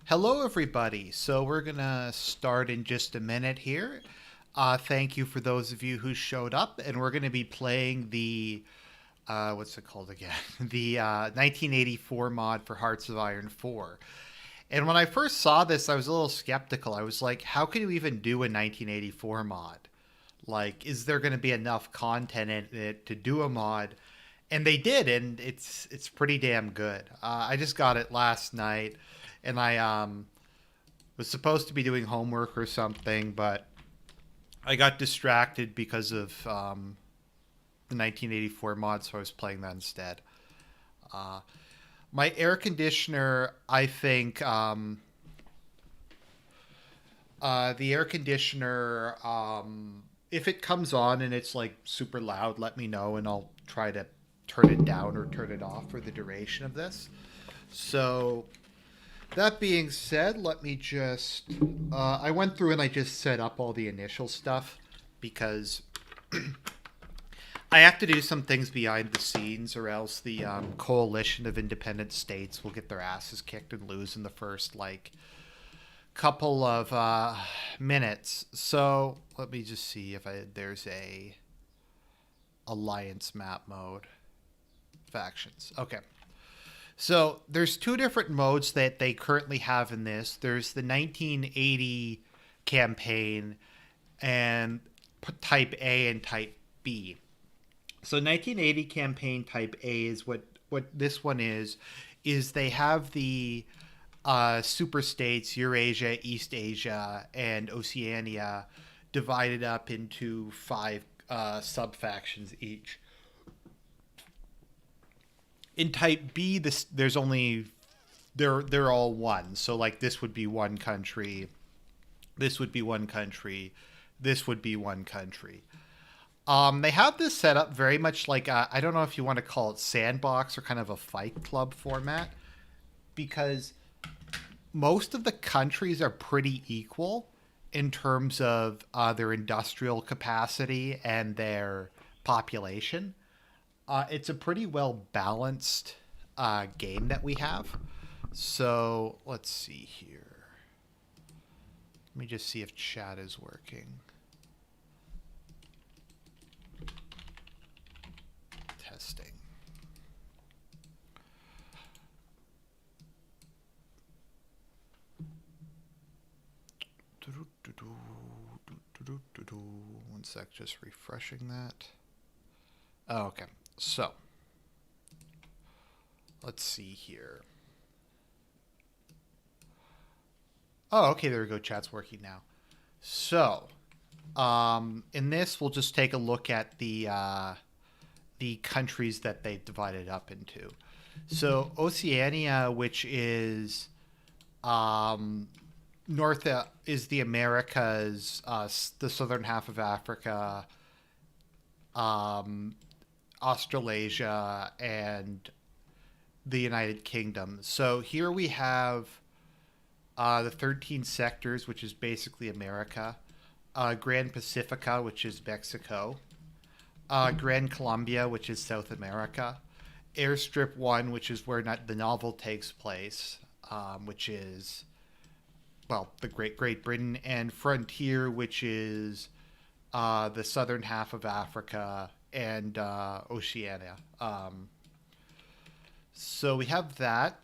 Hello, everybody. So we're gonna start in just a minute here. Thank you for those of you who showed up, and we're gonna be playing the what's it called again? The 1984 mod for Hearts of Iron 4. And when I first saw this, I was a little skeptical. I was like, how can you even do a 1984 mod? Like, is there gonna be enough content in it to do a mod? And they did, and it's pretty damn good. I just got it last night, and I was supposed to be doing homework or something, but I got distracted because of the 1984 mod, so I was playing that instead. Uh, my air conditioner, I think, the air conditioner, if it comes on and it's like super loud, let me know, and I'll try to turn it down or turn it off for the duration of this. So that being said, let me just. I went through and I just set up all the initial stuff because I have to do some things behind the scenes, or else the coalition of independent states will get their asses kicked and lose in the first, like, couple of minutes. So let me just see if there's a alliance map mode. Factions. Okay. So there's two different modes that they currently have in this. There's the 1980 campaign and type A and type B. So 1980 campaign type A is what this one is they have the super states Eurasia, East Asia, and Oceania divided up into five sub factions each. In type B, there's only they're all one. So like this would be one country, this would be one country, this would be one country. They have this set up very much like I don't know if you want to call it sandbox or kind of a fight club format, because most of the countries are pretty equal in terms of their industrial capacity and their population. It's a pretty well balanced game that we have. So let's see here. Let me just see if chat is working. Testing. One sec, just refreshing that. Oh, okay. So, let's see here. Oh, okay, there we go. Chat's working now. So, in this, we'll just take a look at the countries that they've divided up into. So, Oceania, which is north is the Americas, the southern half of Africa, Australasia, and the United Kingdom. So here we have the 13 sectors, which is basically America, Grand Pacifica, which is Mexico, Grand Colombia, which is South America, Airstrip 1, which is where the novel takes place, which is, well, the Great Britain, and Frontier, which is the southern half of Africa and Oceania. So we have that.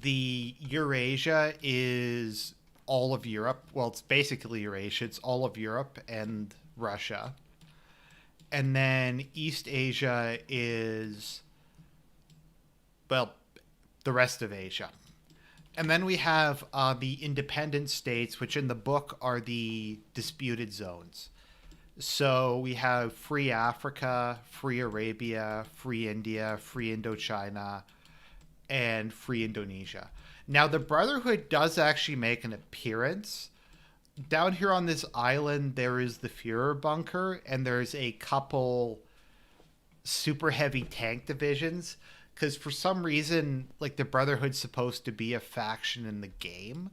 The Eurasia is all of Europe. Well, it's basically Eurasia. It's all of Europe and Russia. And then East Asia is, well, the rest of Asia. And then we have the independent states, which in the book are the disputed zones. So we have Free Africa, Free Arabia, Free India, Free Indochina, and Free Indonesia. Now, the Brotherhood does actually make an appearance. Down here on this island, there is the Führer bunker, and there's a couple super heavy tank divisions. Because for some reason, like, the Brotherhood's supposed to be a faction in the game,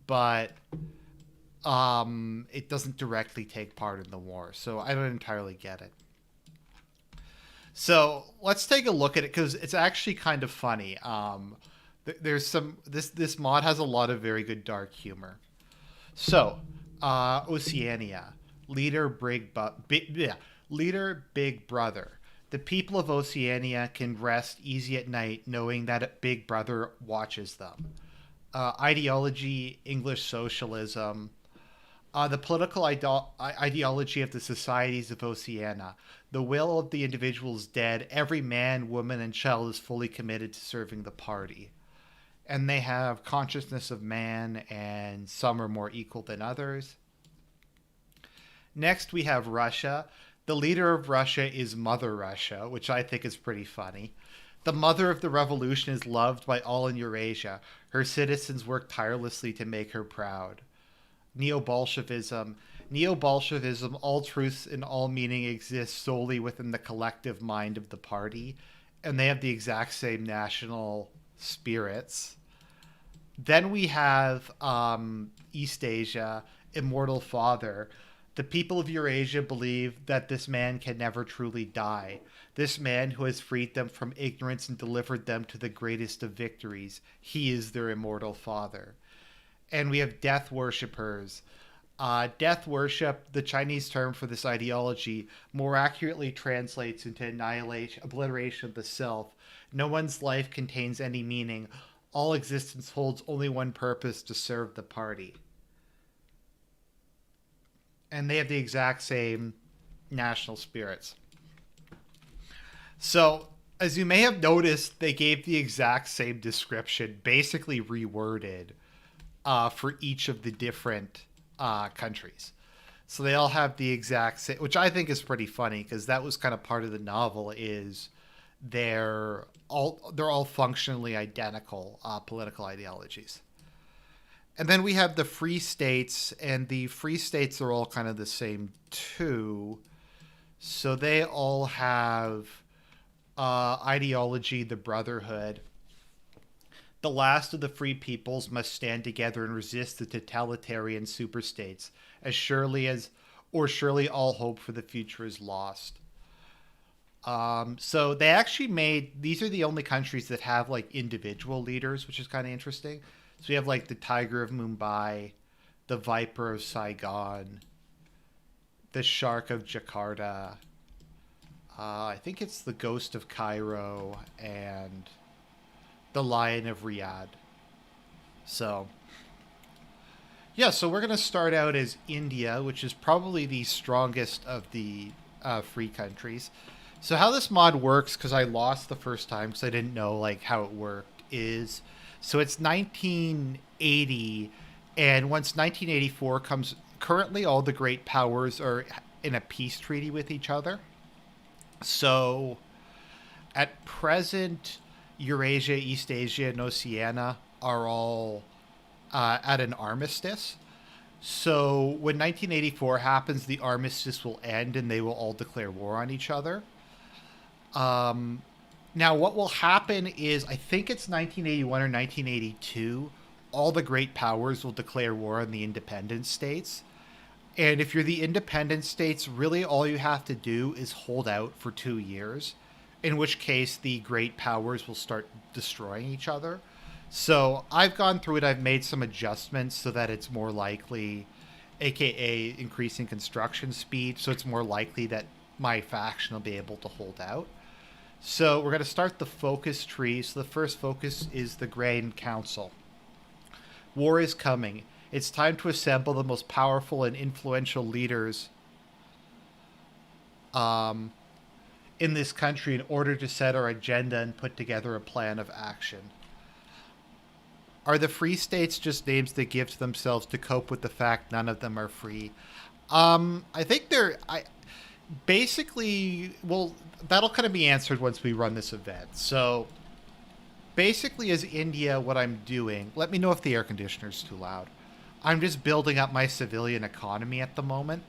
but it doesn't directly take part in the war. So I don't entirely get it. So let's take a look at it, because it's actually kind of funny. There's some this mod has a lot of very good dark humor. So, Oceania, leader leader Big Brother. The people of Oceania can rest easy at night knowing that a Big Brother watches them. Ideology, English socialism. The political ideology of the societies of Oceania. The will of the individual is dead. Every man, woman, and child is fully committed to serving the party. And they have consciousness of man, and some are more equal than others. Next, we have Russia. The leader of Russia is Mother Russia, which I think is pretty funny. The mother of the revolution is loved by all in Eurasia. Her citizens work tirelessly to make her proud. Neo-Bolshevism. Neo-Bolshevism, all truths and all meaning exist solely within the collective mind of the party, and they have the exact same national spirits. Then we have East Asia, Immortal Father. The people of Eurasia believe that this man can never truly die. This man who has freed them from ignorance and delivered them to the greatest of victories. He is their immortal father. And we have death worshippers. Death worship, the Chinese term for this ideology, more accurately translates into annihilation, obliteration of the self. No one's life contains any meaning. All existence holds only one purpose: to serve the party. And they have the exact same national spirits. So, as you may have noticed, they gave the exact same description, basically reworded, for each of the different countries. So they all have the exact same, which I think is pretty funny because that was kind of part of the novel. Is they're all functionally identical political ideologies. And then we have the free states, and the free states are all kind of the same too. So they all have ideology, the brotherhood. The last of the free peoples must stand together and resist the totalitarian superstates, as surely all hope for the future is lost. So they actually made, these are the only countries that have like individual leaders, which is kind of interesting. So we have like the Tiger of Mumbai, the Viper of Saigon, the Shark of Jakarta. I think it's the Ghost of Cairo and the Lion of Riyadh. So, yeah, so we're going to start out as India, which is probably the strongest of the free countries. So how this mod works, because I lost the first time because I didn't know like how it worked, is so it's 1980, and once 1984 comes, currently all the great powers are in a peace treaty with each other. So at present, Eurasia, East Asia, and Oceania are all at an armistice. So when 1984 happens, the armistice will end and they will all declare war on each other. Now, what will happen is, I think it's 1981 or 1982, all the great powers will declare war on the independent states. And if you're the independent states, really all you have to do is hold out for 2 years, in which case the great powers will start destroying each other. So I've gone through it. I've made some adjustments so that it's more likely, aka increasing construction speed, so it's more likely that my faction will be able to hold out. So we're going to start the focus tree. So the first focus is the Grand Council. War is coming. It's time to assemble the most powerful and influential leaders in this country in order to set our agenda and put together a plan of action. Are the free states just names they give to themselves to cope with the fact none of them are free? I think they're... basically, well, that'll kind of be answered once we run this event. So basically, as India, what I'm doing, let me know if the air conditioner's too loud. I'm just building up my civilian economy at the moment.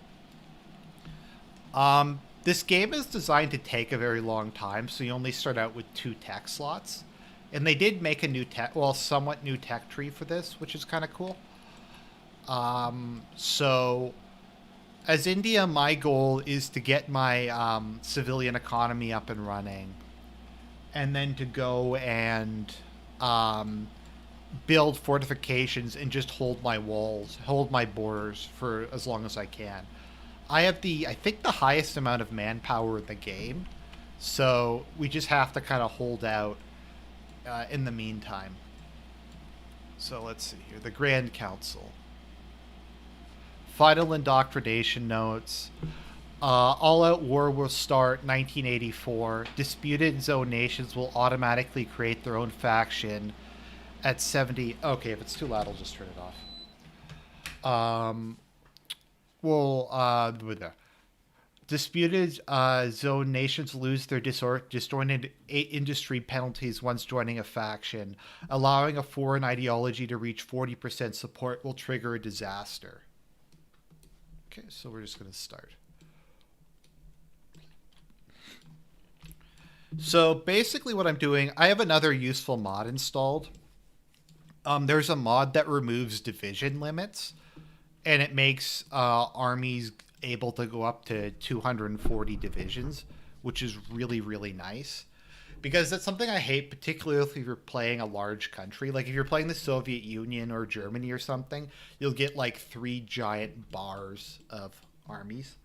This game is designed to take a very long time, so you only start out with 2 tech slots. And they did make a new tech, well, somewhat new tech tree for this, which is kind of cool. So as India, my goal is to get my civilian economy up and running, and then to go and um, build fortifications and just hold my walls, hold my borders for as long as I can. I think, the highest amount of manpower in the game, so we just have to kind of hold out in the meantime. So let's see here. The Grand Council. Final indoctrination notes. All-out war will start 1984. Disputed zone nations will automatically create their own faction at 70. Okay, if it's too loud, I'll just turn it off. Well, disputed zone nations lose their disjointed industry penalties once joining a faction. Allowing a foreign ideology to reach 40% support will trigger a disaster. Okay, so we're just going to start. So basically what I'm doing, I have another useful mod installed. There's a mod that removes division limits, and it makes armies able to go up to 240 divisions, which is really, really nice. Because that's something I hate, particularly if you're playing a large country. Like if you're playing the Soviet Union or Germany or something, you'll get like 3 giant bars of armies.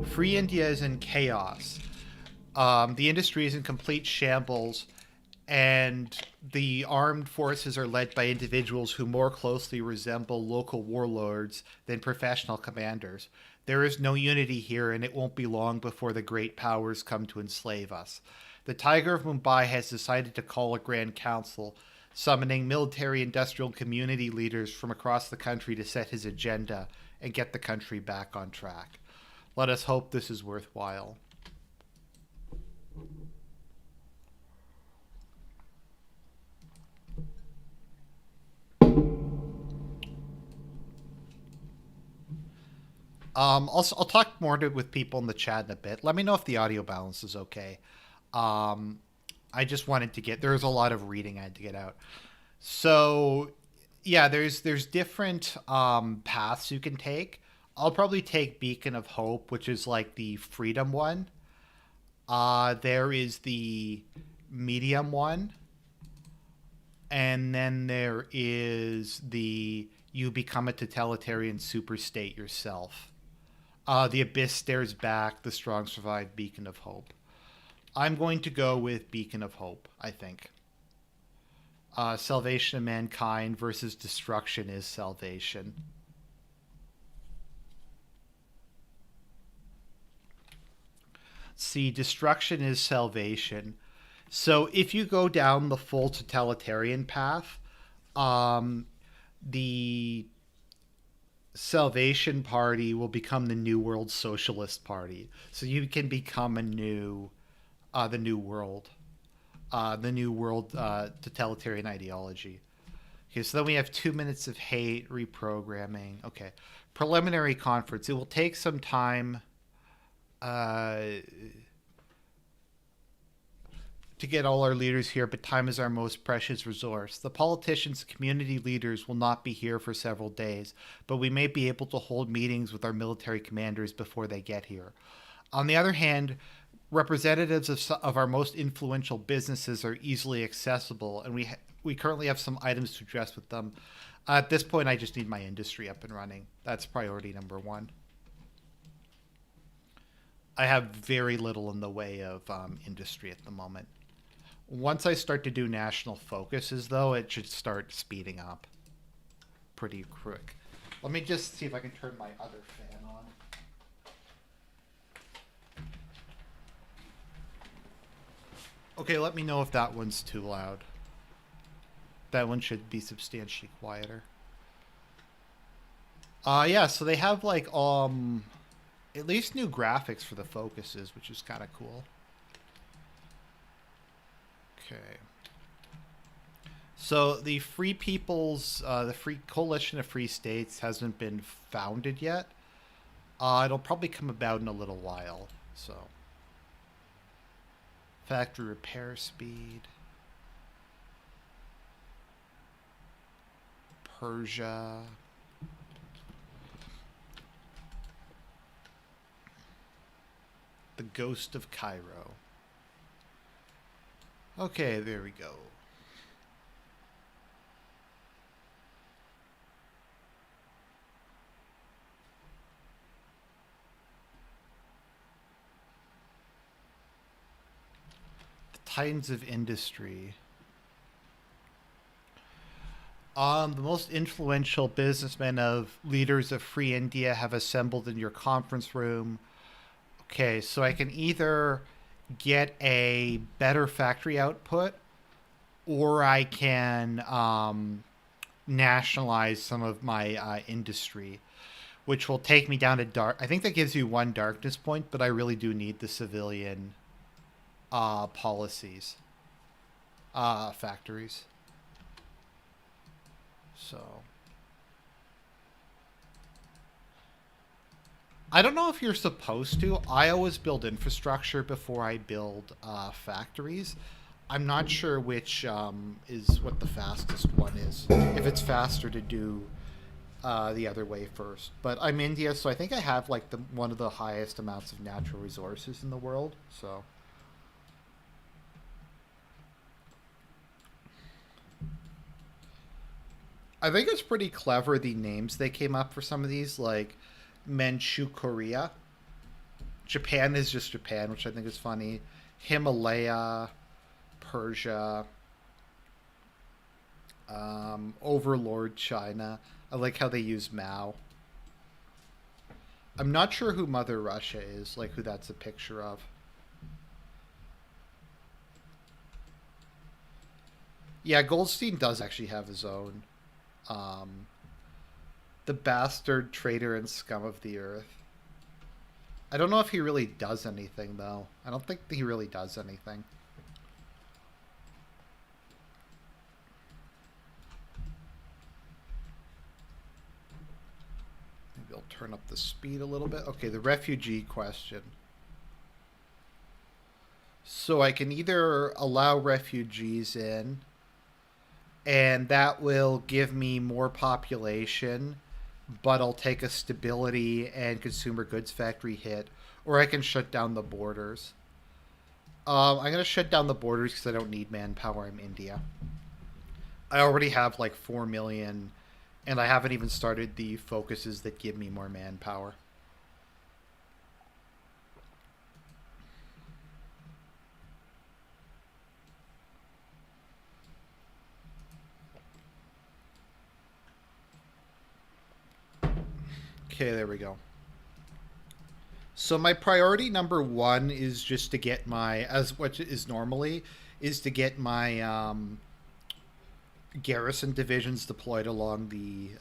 Free India is in chaos. The industry is in complete shambles, and the armed forces are led by individuals who more closely resemble local warlords than professional commanders. There is no unity here, and it won't be long before the great powers come to enslave us. The Tiger of Mumbai has decided to call a Grand Council, summoning military industrial community leaders from across the country to set his agenda and get the country back on track. Let us hope this is worthwhile. I'll talk more with people in the chat in a bit. Let me know if the audio balance is okay. I just wanted to there's a lot of reading I had to get out. So, yeah, there's different paths you can take. I'll probably take Beacon of Hope, which is like the freedom one. There is the medium one. And then there is the you become a totalitarian superstate yourself. The abyss stares back, the strong survive, Beacon of Hope. I'm going to go with Beacon of Hope, I think. Salvation of mankind versus destruction is salvation. See, destruction is salvation. So if you go down the full totalitarian path, the Salvation Party will become the New World Socialist Party. So you can become the New World totalitarian ideology. Okay, so then we have 2 minutes of hate, reprogramming. Okay, preliminary conference. It will take some time to get all our leaders here, but time is our most precious resource. The politicians and community leaders will not be here for several days, but we may be able to hold meetings with our military commanders before they get here. On the other hand, representatives of our most influential businesses are easily accessible, and we currently have some items to address with them. At this point, I just need my industry up and running. That's priority number 1. I have very little in the way of industry at the moment. Once I start to do national focuses, though, it should start speeding up pretty quick. Let me just see if I can turn my other fan on. Okay, let me know if that one's too loud. That one should be substantially quieter. Yeah, so they have like at least new graphics for the focuses, which is kind of cool. Okay. So the Free People's, the Free Coalition of Free States hasn't been founded yet. It'll probably come about in a little while. So, factory repair speed. Persia. The Ghost of Cairo. Okay, there we go. The Titans of Industry. The most influential businessmen of leaders of free India have assembled in your conference room. Okay, so I can either get a better factory output, or I can nationalize some of my industry, which will take me down to dark. I think that gives you one darkness point, but I really do need the civilian policies, factories. So I don't know if you're supposed to. I always build infrastructure before I build factories. I'm not sure which is what the fastest one is. If it's faster to do the other way first. But I'm India, so I think I have like the one of the highest amounts of natural resources in the world. So I think it's pretty clever the names they came up for some of these, like Manchukuria. Japan is just Japan, which I think is funny. Himalaya, Persia, Overlord China. I like how they use Mao. I'm not sure who Mother Russia is, like who that's a picture of. Yeah, Goldstein does actually have his own. Um, the bastard traitor and scum of the earth. I don't know if he really does anything though. I don't think he really does anything. Maybe I'll turn up the speed a little bit. Okay, the refugee question. So I can either allow refugees in, and that will give me more population, but I'll take a stability and consumer goods factory hit, or I can shut down the borders. I'm going to shut down the borders because I don't need manpower. I'm India. I already have like 4 million, and I haven't even started the focuses that give me more manpower. Okay, there we go. So my priority number one is just to get my, as what is normally, is to get my garrison divisions deployed along the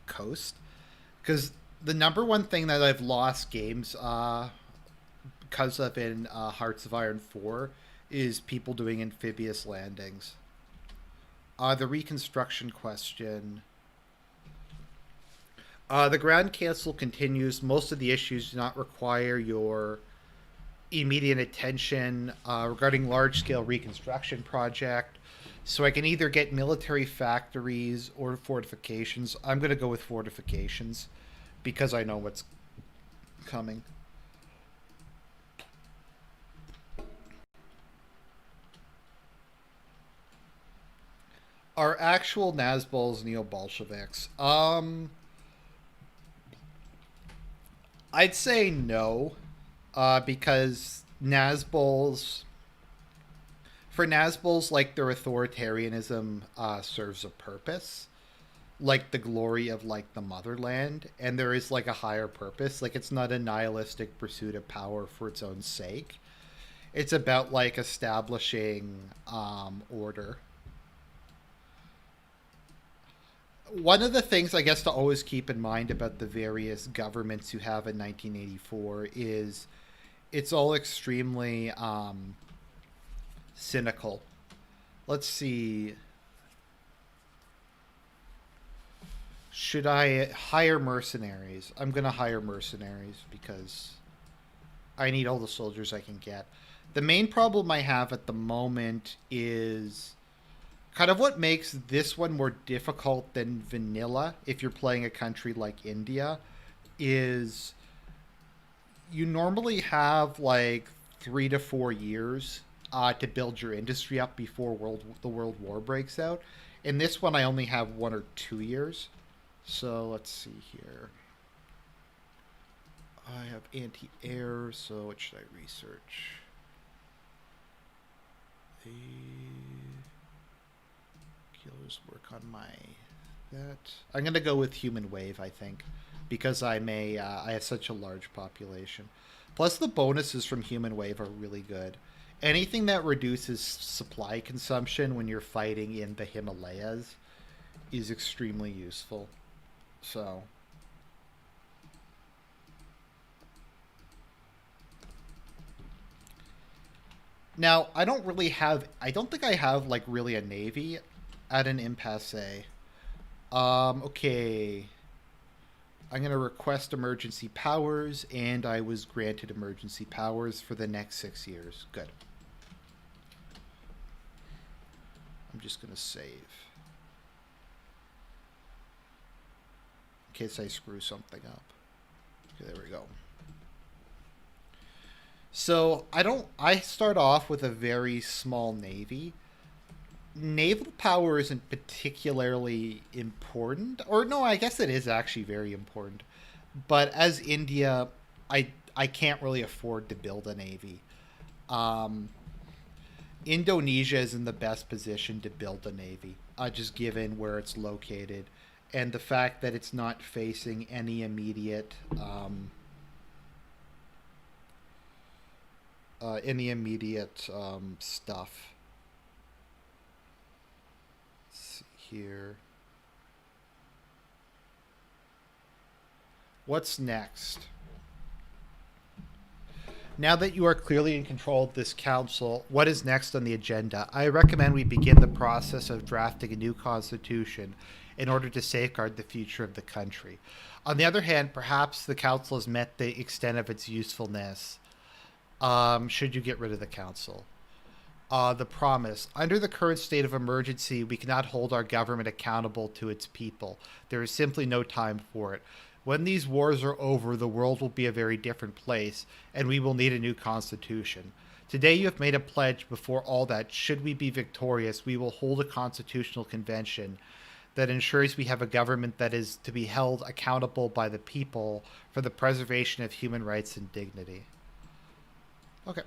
coast. Because the number one thing that I've lost games because of in Hearts of Iron 4 is people doing amphibious landings. The reconstruction question. The ground cancel continues. Most of the issues do not require your immediate attention regarding large scale reconstruction project. So I can either get military factories or fortifications. I'm going to go with fortifications because I know what's coming. Are actual Nazbols neo Bolsheviks? I'd say no, because Nazbols, for Nazbols, like their authoritarianism serves a purpose, like the glory of like the motherland, and there is like a higher purpose. Like it's not a nihilistic pursuit of power for its own sake. It's about like establishing order. One of the things I guess to always keep in mind about the various governments you have in 1984 is it's all extremely cynical. Let's see. Should I hire mercenaries? I'm going to hire mercenaries because I need all the soldiers I can get. The main problem I have at the moment is kind of what makes this one more difficult than vanilla if you're playing a country like India is you normally have like 3 to 4 years to build your industry up before the World War breaks out. In this one, I only have 1 or 2 years. So let's see here. I have anti-air, so what should I research? The killers work on my that. I'm gonna go with human wave, I think, because I have such a large population. Plus, the bonuses from human wave are really good. Anything that reduces supply consumption when you're fighting in the Himalayas is extremely useful. So now I don't think I have like really a navy at an impasse. Okay. I'm going to request emergency powers, and I was granted emergency powers for the next 6 years. Good. I'm just going to save. In case I screw something up. Okay, there we go. So I start off with a very small navy. Naval power isn't particularly important, or no, I guess it is actually very important. But as India, I can't really afford to build a navy. Um, Indonesia is in the best position to build a navy, just given where it's located and the fact that it's not facing any immediate stuff. Let's see here. What's next? Now that you are clearly in control of this council, what is next on the agenda? I recommend we begin the process of drafting a new constitution in order to safeguard the future of the country. On the other hand, perhaps the council has met the extent of its usefulness. Should you get rid of the council? The promise. Under the current state of emergency, we cannot hold our government accountable to its people. There is simply no time for it. When these wars are over, the world will be a very different place, and we will need a new constitution. Today you have made a pledge before all that, should we be victorious, we will hold a constitutional convention that ensures we have a government that is to be held accountable by the people for the preservation of human rights and dignity. Okay.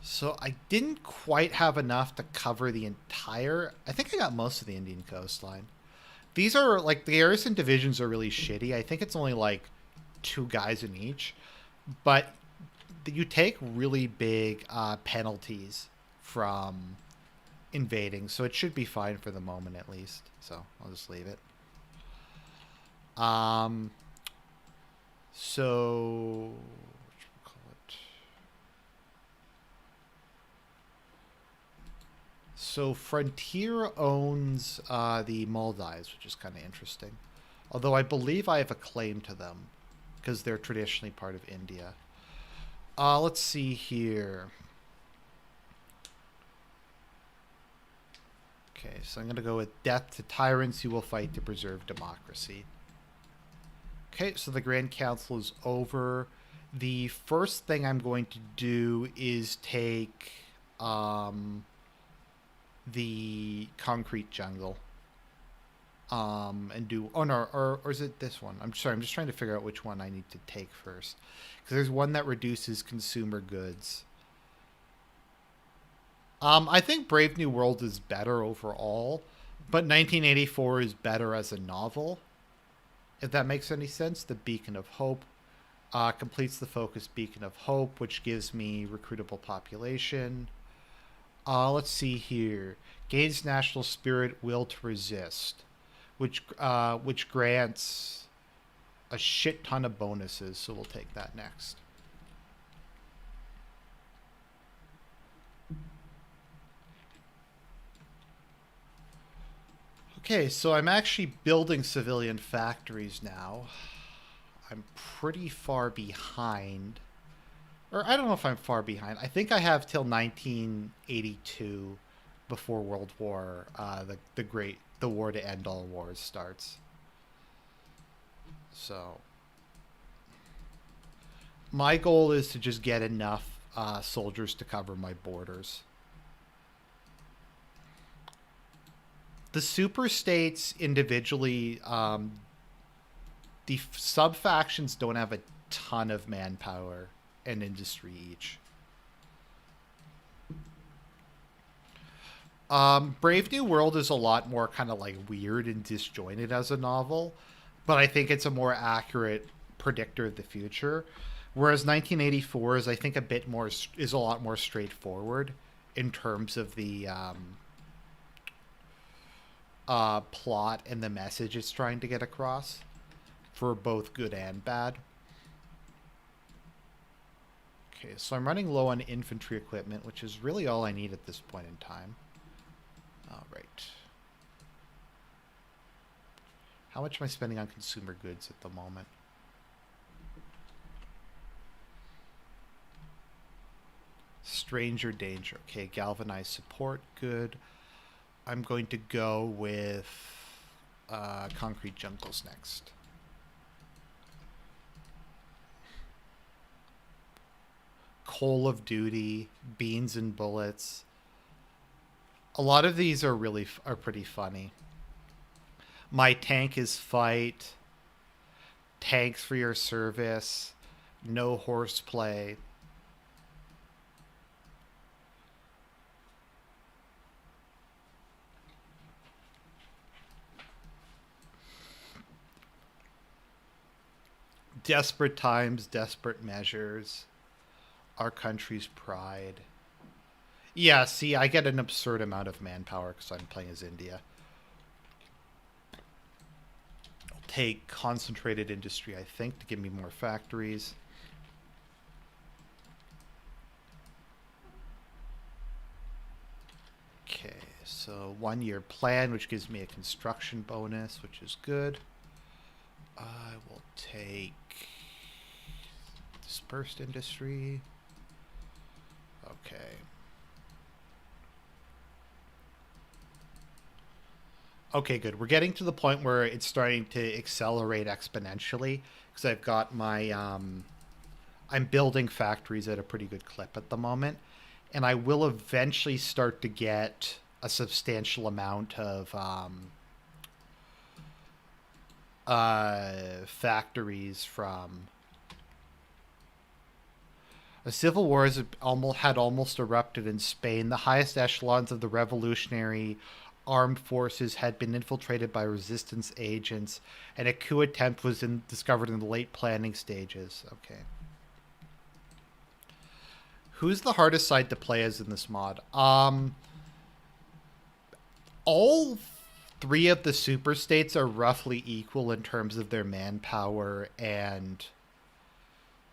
So I didn't quite have enough to cover the entire. I think I got most of the Indian coastline. These are like the garrison divisions are really shitty. I think it's only like 2 guys in each, but you take really big penalties from invading, so it should be fine for the moment at least. So I'll just leave it. Um. So So Frontier owns the Maldives, which is kind of interesting. Although I believe I have a claim to them because they're traditionally part of India. Let's see here. Okay, so I'm going to go with death to tyrants who will fight to preserve democracy. Okay, so the Grand Council is over. The first thing I'm going to do is take the concrete jungle and do or is it this one? I'm sorry, I'm just trying to figure out which one I need to take first, because there's one that reduces consumer goods. I think Brave New World is better overall, but 1984 is better as a novel, if that makes any sense. The Beacon of Hope completes the focus Beacon of Hope, which gives me recruitable population. Let's see here. Gains national spirit, will to resist, which grants a shit ton of bonuses. So we'll take that next. Okay, so I'm actually building civilian factories now. I'm pretty far behind. Or I don't know if I'm far behind. I think I have till 1982 before World War, the war to end all wars starts. So My goal is to just get enough soldiers to cover my borders. The super states individually, the sub factions don't have a ton of manpower and industry each. Brave New World is a lot more kind of like weird and disjointed as a novel, but I think it's a more accurate predictor of the future. Whereas 1984 is, I think, a bit more is a lot more straightforward in terms of the plot and the message it's trying to get across for both good and bad. Okay, so I'm running low on infantry equipment, which is really all I need at this point in time. All right. How much am I spending on consumer goods at the moment? Stranger danger. Okay, galvanized support. Good. I'm going to go with concrete jungles next. Call of Duty, beans and bullets. A lot of these are pretty funny. My tank is fight. Tanks for your service. No horseplay. Desperate times, desperate measures. Our country's pride. Yeah, see, I get an absurd amount of manpower because I'm playing as India. I'll take concentrated industry, I think, to give me more factories. Okay, so 1 year plan, which gives me a construction bonus, which is good. I will take dispersed industry. Okay. Okay, good. We're getting to the point where it's starting to accelerate exponentially because I've got my I'm building factories at a pretty good clip at the moment, and I will eventually start to get a substantial amount of factories from. A civil war had almost erupted in Spain. The highest echelons of the revolutionary armed forces had been infiltrated by resistance agents, and a coup attempt was discovered in the late planning stages. Okay. Who's the hardest side to play as in this mod? All three of the super states are roughly equal in terms of their manpower, and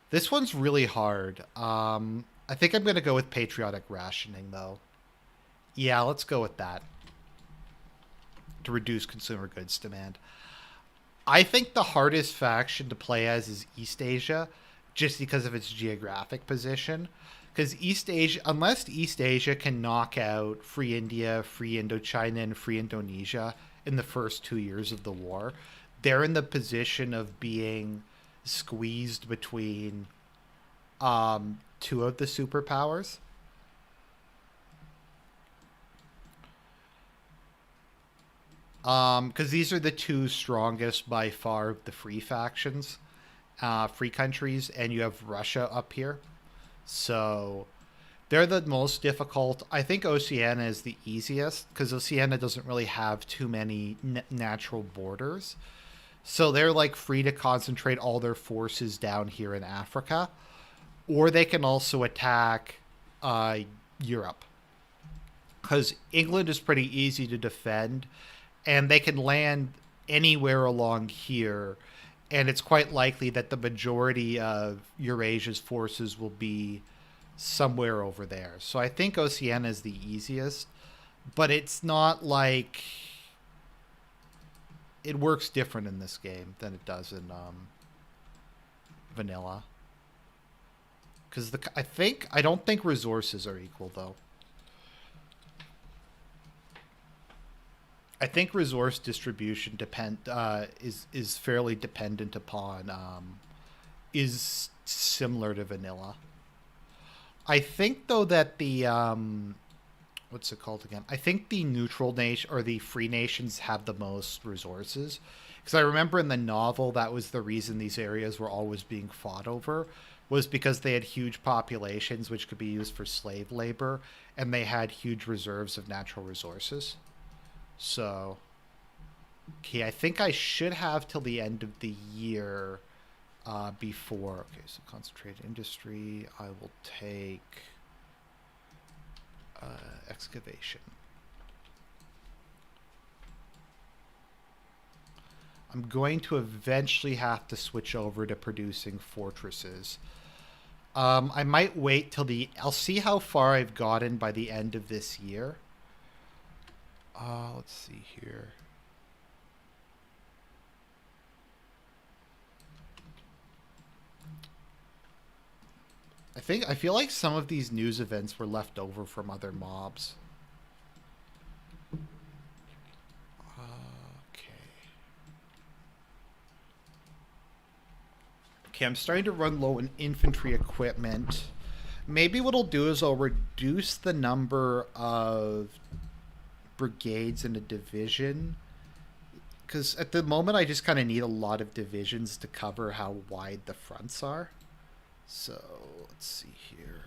this one's really hard. I think I'm going to go with patriotic rationing, though. Yeah, let's go with that to reduce consumer goods demand. I think the hardest faction to play as is East Asia, just because of its geographic position. Because East Asia, unless East Asia can knock out Free India, Free Indochina, and Free Indonesia in the first 2 years of the war, they're in the position of being squeezed between two of the superpowers. Because these are the two strongest by far of the free factions, free countries, and you have Russia up here. So they're the most difficult. I think Oceania is the easiest because Oceania doesn't really have too many natural borders. So they're like free to concentrate all their forces down here in Africa, or they can also attack Europe because England is pretty easy to defend, and they can land anywhere along here. And it's quite likely that the majority of Eurasia's forces will be somewhere over there. So I think Oceania is the easiest, but it's not like it works different in this game than it does in vanilla. Because I don't think resources are equal though. I think resource distribution is fairly dependent upon is similar to vanilla. I think though that the what's it called again? I think the neutral nation or the free nations have the most resources. Because I remember in the novel that was the reason these areas were always being fought over, was because they had huge populations which could be used for slave labor, and they had huge reserves of natural resources. So, okay, I think I should have till the end of the year before. Okay, so concentrated industry. I will take excavation. I'm going to eventually have to switch over to producing fortresses. I might wait till the. I'll see how far I've gotten by the end of this year. Let's see here. I feel like some of these news events were left over from other mobs. Okay. Okay, I'm starting to run low in infantry equipment. Maybe what I'll do is I'll reduce the number of brigades in a division. Because at the moment, I just kind of need a lot of divisions to cover how wide the fronts are. So, let's see here.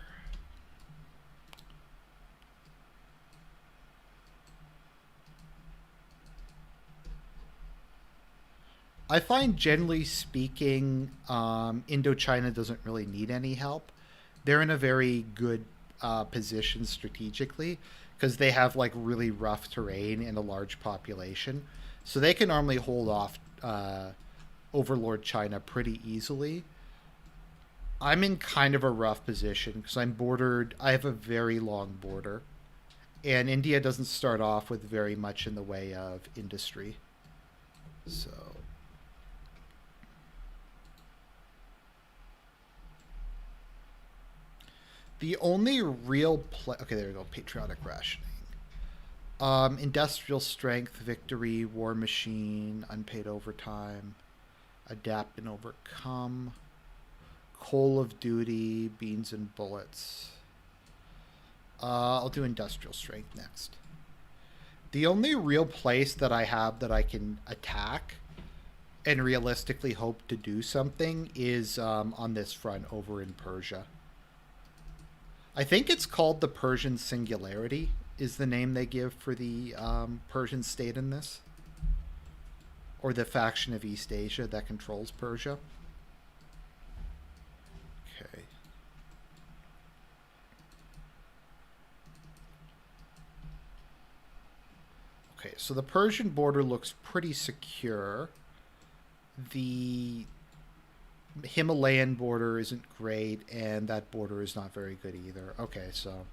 I find, generally speaking, Indochina doesn't really need any help. They're in a very good position strategically because they have like really rough terrain and a large population, so they can normally hold off Overlord China pretty easily. I'm in kind of a rough position because I'm bordered. I have a very long border, and India doesn't start off with very much in the way of industry. So the only real play. Okay, there we go. Patriotic rationing. Industrial strength, victory, war machine, unpaid overtime, adapt and overcome, coal of duty, beans and bullets. I'll do industrial strength next. The only real place that I have that I can attack and realistically hope to do something is on this front over in Persia. I think it's called the Persian Singularity, is the name they give for the Persian state in this, or the faction of East Asia that controls Persia. Okay. Okay, so the Persian border looks pretty secure. The Himalayan border isn't great, and that border is not very good either. Okay, so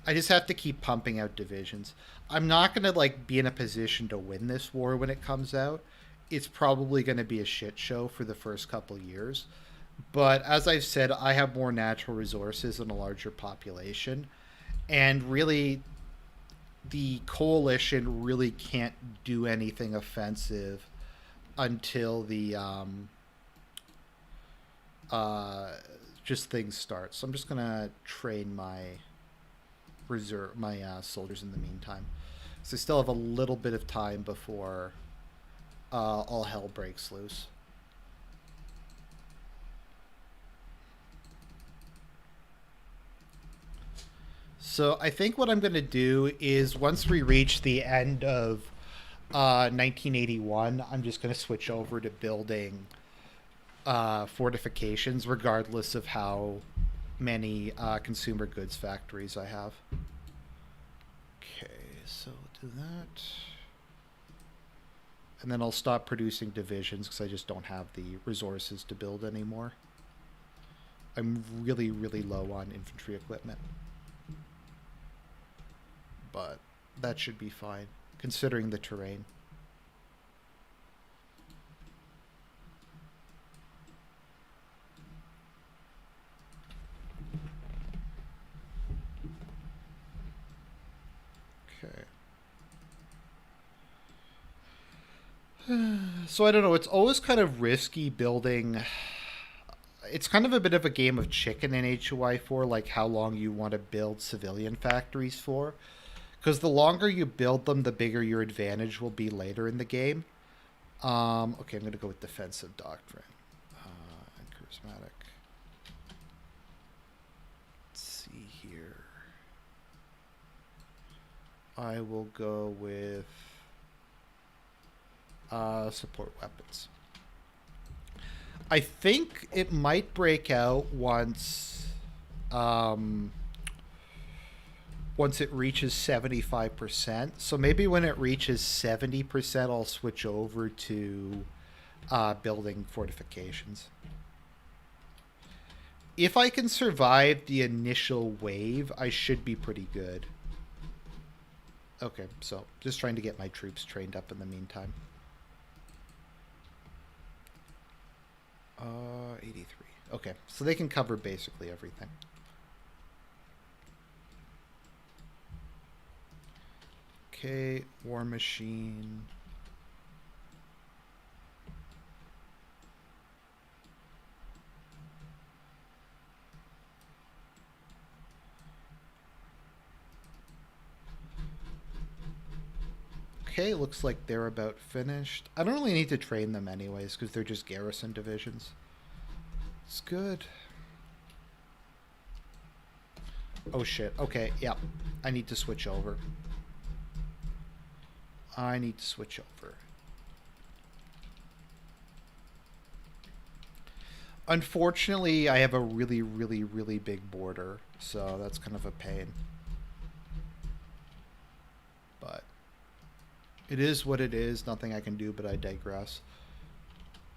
I just have to keep pumping out divisions. I'm not gonna like be in a position to win this war when it comes out. It's probably gonna be a shit show for the first couple years. But as I've said, I have more natural resources and a larger population. And really, the coalition really can't do anything offensive until the uh, just things start. So I'm just gonna train my soldiers in the meantime. So I still have a little bit of time before all hell breaks loose. So I think what I'm going to do is once we reach the end of 1981, I'm just going to switch over to building fortifications, regardless of how many consumer goods factories I have. Okay, so we'll do that. And then I'll stop producing divisions because I just don't have the resources to build anymore. I'm really, really low on infantry equipment. But that should be fine, considering the terrain. Okay. So I don't know. It's always kind of risky building it's kind of a bit of a game of chicken in HOI4, like how long you want to build civilian factories for. Because the longer you build them, the bigger your advantage will be later in the game. Okay, I'm going to go with defensive doctrine and charismatic. Let's see here. I will go with support weapons. I think it might break out once it reaches 75%. So maybe when it reaches 70%, I'll switch over to building fortifications. If I can survive the initial wave, I should be pretty good. Okay, so just trying to get my troops trained up in the meantime. 83. Okay, so they can cover basically everything. Okay, War Machine. Okay, looks like they're about finished. I don't really need to train them anyways, because they're just garrison divisions. It's good. Oh shit, okay, yep. I need to switch over. I need to switch over. Unfortunately, I have a really, really, really big border, so that's kind of a pain. But it is what it is. Nothing I can do, but I digress.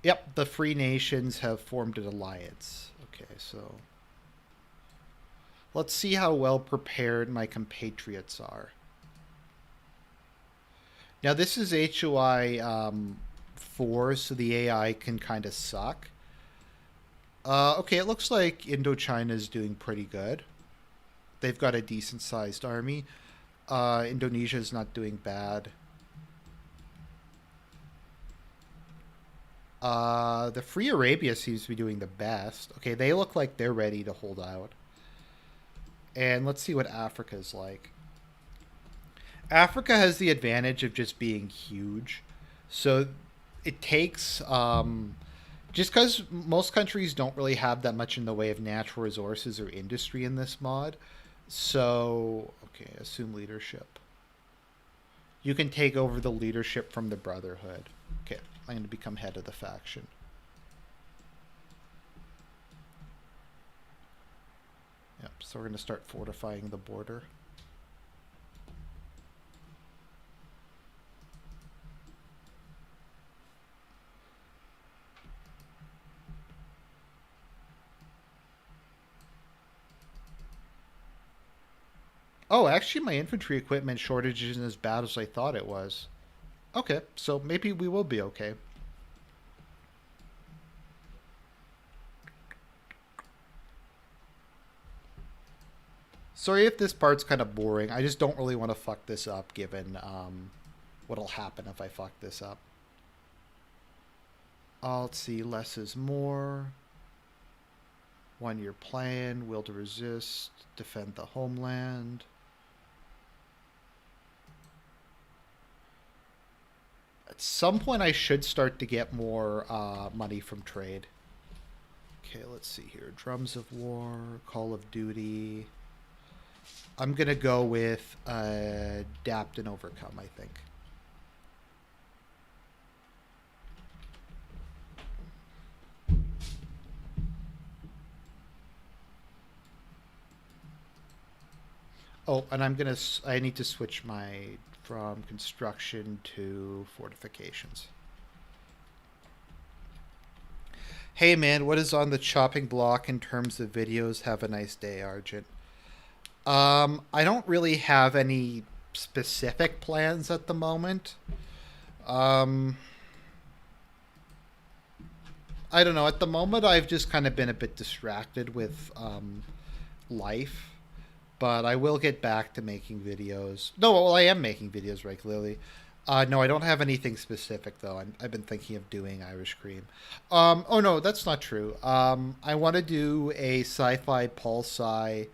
Yep, the Free Nations have formed an alliance. Okay, so let's see how well prepared my compatriots are. Now, this is HOI4, so the AI can kind of suck. Okay, it looks like Indochina is doing pretty good. They've got a decent-sized army. Indonesia is not doing bad. The Free Arabia seems to be doing the best. Okay, they look like they're ready to hold out. And let's see what Africa's like. Africa has the advantage of just being huge. So it takes... just because most countries don't really have that much in the way of natural resources or industry in this mod. So, okay, assume leadership. You can take over the leadership from the Brotherhood. Okay, I'm going to become head of the faction. Yep, so we're going to start fortifying the border. Oh, actually, my infantry equipment shortage isn't as bad as I thought it was. Okay, so maybe we will be okay. Sorry if this part's kind of boring. I just don't really want to fuck this up, given what'll happen if I fuck this up. Let's see, less is more. 1-year plan, will to resist, defend the homeland. At some point, I should start to get more money from trade. Okay, let's see here. Drums of War, Call of Duty. I'm going to go with Adapt and Overcome, I think. Oh, and I need to switch from construction to fortifications. Hey man, what is on the chopping block in terms of videos? Have a nice day, Argent. I don't really have any specific plans at the moment. I don't know. At the moment, I've just kind of been a bit distracted with life. But I will get back to making videos. No, well, I am making videos regularly. No, I don't have anything specific though. I've been thinking of doing Irish Cream. Oh no, that's not true. I want to do a sci-fi pulsi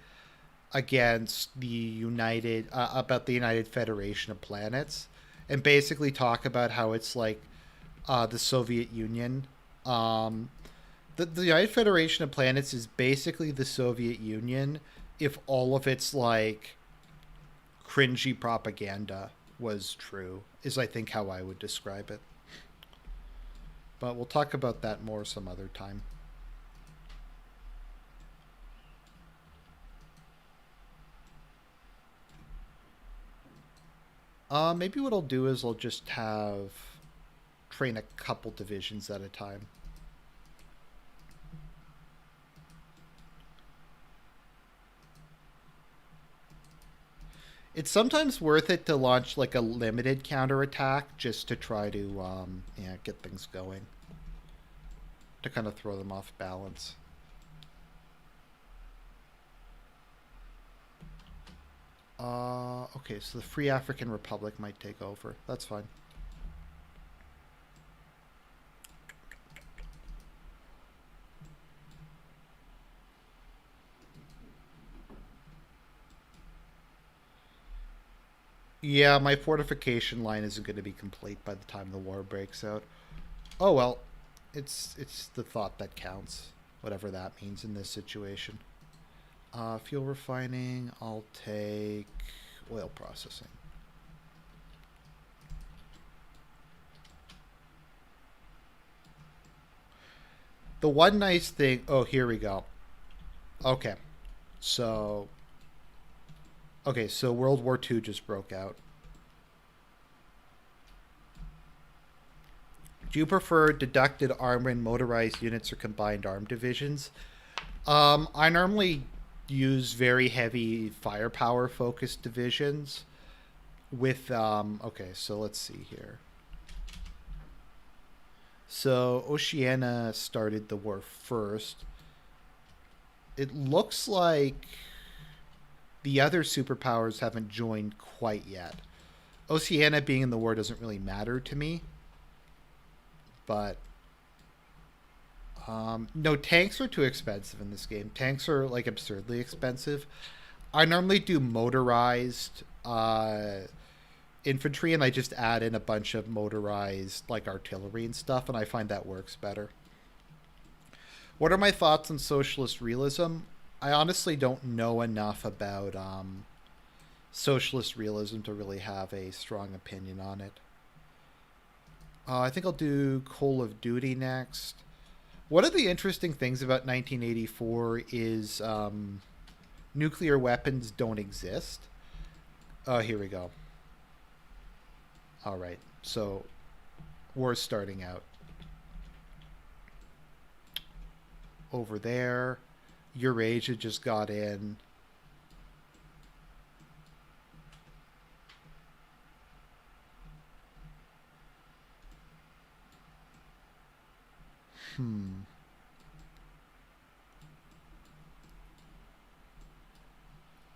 against the United about the United Federation of Planets, and basically talk about how it's like the Soviet Union. Um, the United Federation of Planets is basically the Soviet Union if all of its like cringy propaganda was true, is I think how I would describe it. But we'll talk about that more some other time. Maybe what I'll do is I'll just have train a couple divisions at a time. It's sometimes worth it to launch like a limited counterattack just to try to yeah, get things going, to kind of throw them off balance. Okay, so the Free African Republic might take over. That's fine. Yeah, my fortification line isn't going to be complete by the time the war breaks out. Oh well, it's the thought that counts, whatever that means in this situation. Fuel refining, I'll take oil processing. The one nice thing, oh, here we go. Okay, so World War II just broke out. Do you prefer deducted armor and motorized units or combined arm divisions? I normally use very heavy firepower focused divisions with okay, so let's see here. So Oceania started the war first. It looks like the other superpowers haven't joined quite yet. Oceania being in the war doesn't really matter to me, but no, tanks are too expensive in this game. Tanks are like absurdly expensive. I normally do motorized infantry, and I just add in a bunch of motorized like artillery and stuff, and I find that works better. What are my thoughts on socialist realism? I honestly don't know enough about socialist realism to really have a strong opinion on it. I think I'll do Call of Duty next. One of the interesting things about 1984 is nuclear weapons don't exist. Oh, here we go. All right, so war's starting out over there. Eurasia just got in. Hmm.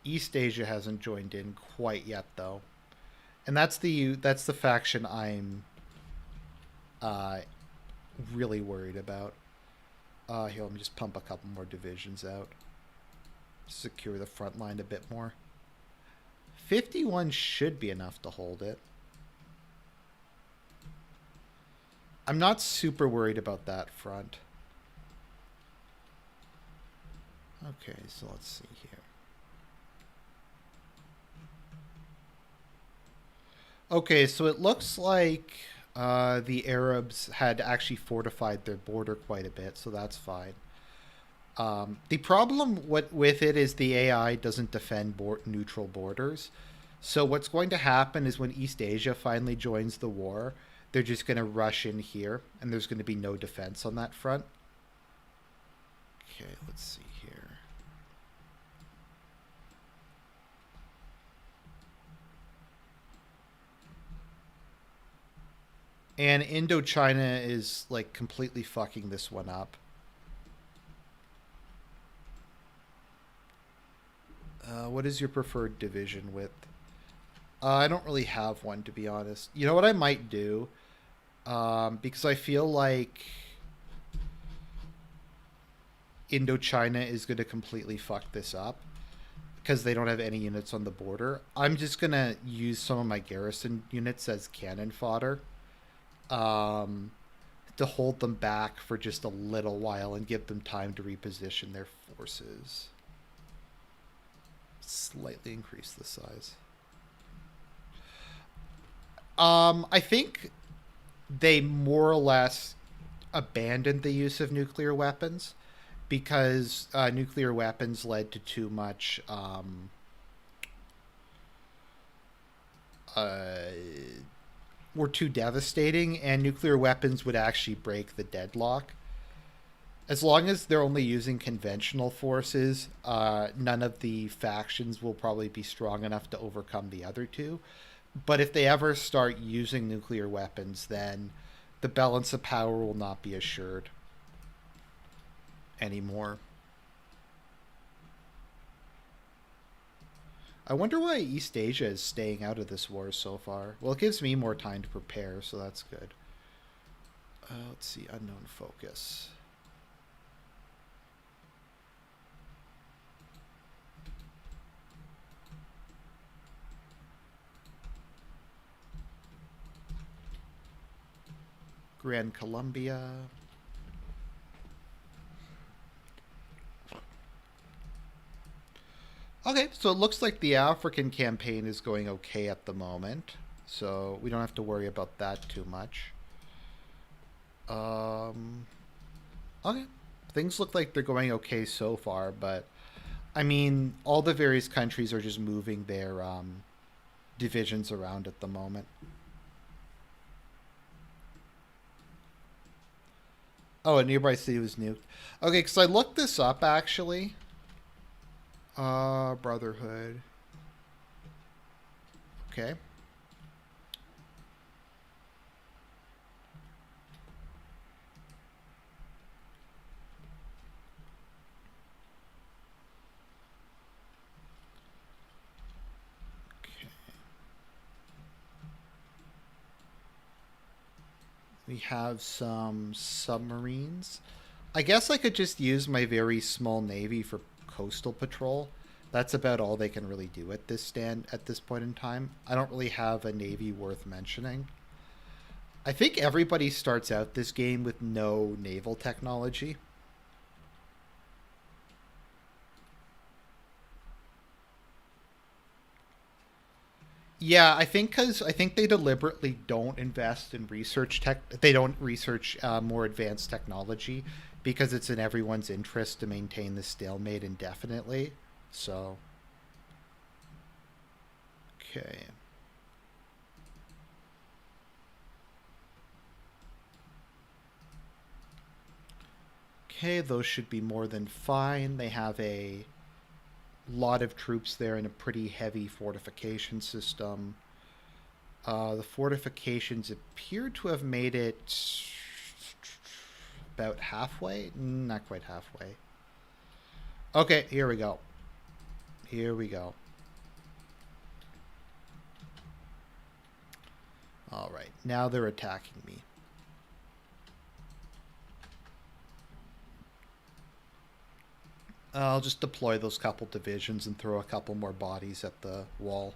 East Asia hasn't joined in quite yet, though, and that's the faction I'm uh, really worried about. Here, let me just pump a couple more divisions out. Secure the front line a bit more. 51 should be enough to hold it. I'm not super worried about that front. Okay, so let's see here. Okay, so it looks like the Arabs had actually fortified their border quite a bit, so that's fine. The problem with it is the AI doesn't defend neutral borders. So what's going to happen is when East Asia finally joins the war, they're just going to rush in here, and there's going to be no defense on that front. Okay, let's see here. And Indochina is like completely fucking this one up. What is your preferred division width? I don't really have one, to be honest. You know what I might do? Because I feel like Indochina is going to completely fuck this up because they don't have any units on the border. I'm just going to use some of my garrison units as cannon fodder um, to hold them back for just a little while and give them time to reposition their forces. Slightly increase the size. I think they more or less abandoned the use of nuclear weapons because nuclear weapons led to too much uh, were too devastating, and nuclear weapons would actually break the deadlock. As long as they're only using conventional forces, none of the factions will probably be strong enough to overcome the other two. But if they ever start using nuclear weapons, then the balance of power will not be assured anymore. I wonder why East Asia is staying out of this war so far. Well, it gives me more time to prepare, so that's good. Let's see, unknown focus. Grand Columbia. Okay, so it looks like the African campaign is going okay at the moment, so we don't have to worry about that too much. Um, okay, things look like they're going okay so far, but I mean, all the various countries are just moving their divisions around at the moment. Oh, a nearby city was nuked. Okay, because I looked this up actually. Brotherhood. Okay. Okay. We have some submarines. I guess I could just use my very small navy for coastal patrol. That's about all they can really do at this point in time. I don't really have a navy worth mentioning. I think everybody starts out this game with no naval technology. Yeah, I think because I think they deliberately don't invest in research tech. They don't research more advanced technology because it's in everyone's interest to maintain the stalemate indefinitely. So, okay. Okay, those should be more than fine. They have a lot of troops there and a pretty heavy fortification system. The fortifications appear to have made it about halfway. Not quite halfway. Okay, here we go. Here we go. All right, now they're attacking me. I'll just deploy those couple divisions and throw a couple more bodies at the wall.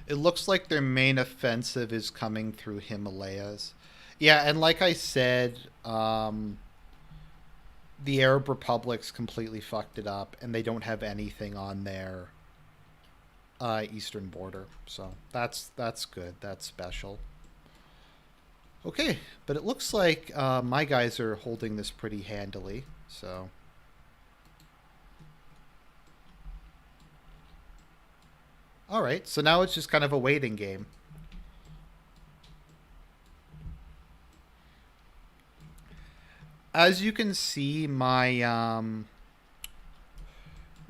It looks like their main offensive is coming through Himalayas. Yeah, and like I said, the Arab republics completely fucked it up, and they don't have anything on their eastern border. So that's good. That's special. Okay, but it looks like my guys are holding this pretty handily. So all right, so now it's just kind of a waiting game. As you can see, my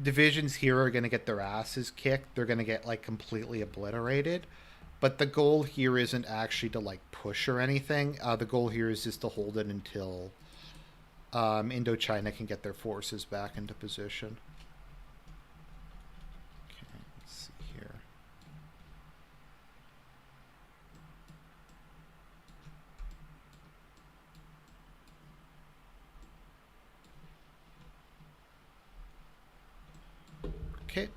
divisions here are going to get their asses kicked. They're going to get like completely obliterated. But the goal here isn't actually to like push or anything. The goal here is just to hold it until Indochina can get their forces back into position. Okay, let's see here. Okay.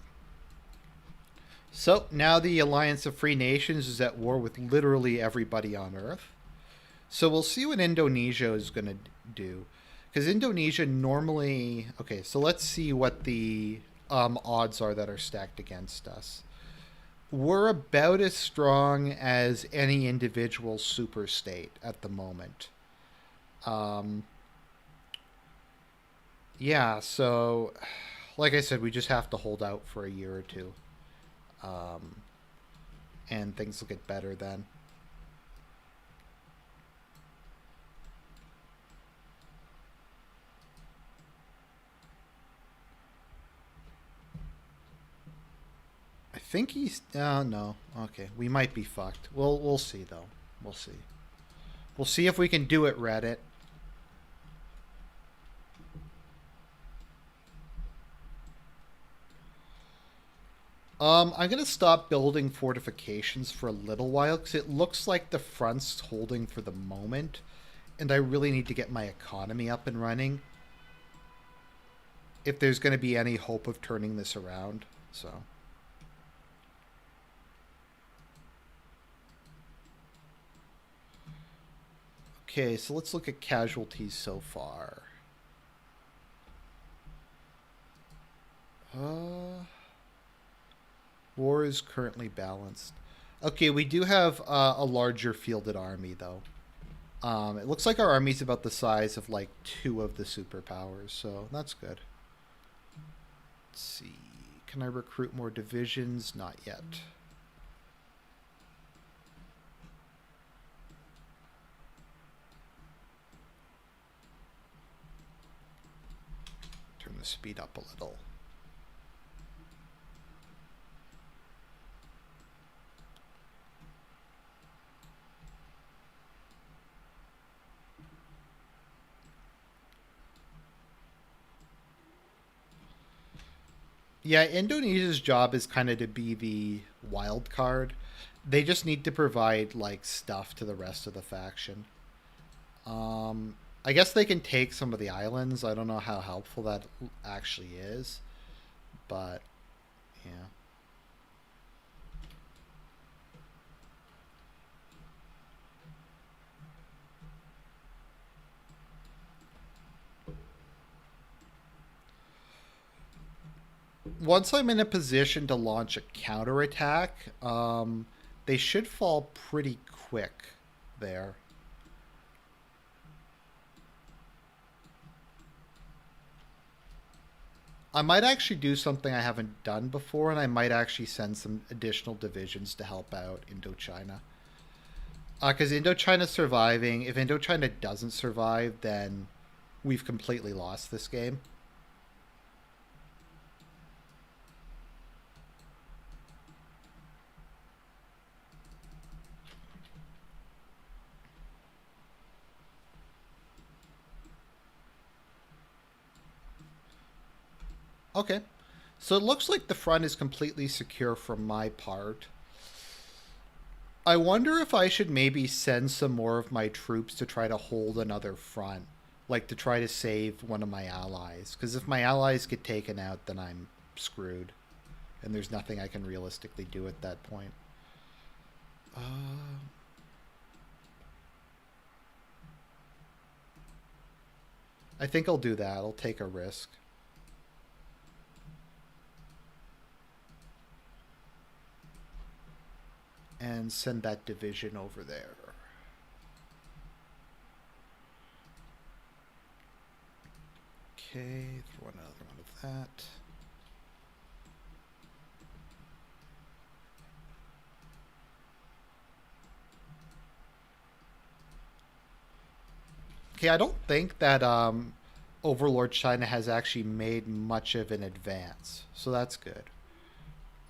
So now the Alliance of Free Nations is at war with literally everybody on Earth. So we'll see what Indonesia is going to do. Because Indonesia normally. Okay, so let's see what the odds are that are stacked against us. We're about as strong as any individual super state at the moment. Um, yeah, so like I said, we just have to hold out for a year or two. Um, and things will get better then. I think he's. No. Okay, we might be fucked. We'll see though. We'll see. We'll see if we can do it, Reddit. I'm gonna stop building fortifications for a little while because it looks like the front's holding for the moment, and I really need to get my economy up and running if there's going to be any hope of turning this around. So. Okay, so let's look at casualties so far. Uh, War is currently balanced. Okay, we do have a larger fielded army, though. It looks like our army's about the size of like two of the superpowers, so that's good. Let's see. Can I recruit more divisions? Not yet. Turn the speed up a little. Yeah, Indonesia's job is kind of to be the wild card. They just need to provide like stuff to the rest of the faction. I guess they can take some of the islands. I don't know how helpful that actually is, but yeah. Once I'm in a position to launch a counterattack, they should fall pretty quick there. I might actually do something I haven't done before, and I might actually send some additional divisions to help out Indochina. Because Indochina's surviving. If Indochina doesn't survive, then we've completely lost this game. Okay. So it looks like the front is completely secure from my part. I wonder if I should maybe send some more of my troops to try to hold another front, like to try to save one of my allies. Because if my allies get taken out, then I'm screwed, and there's nothing I can realistically do at that point. Uh, I think I'll do that. I'll take a risk and send that division over there. Okay, throw another one of that. Okay, I don't think that Overlord China has actually made much of an advance, so that's good.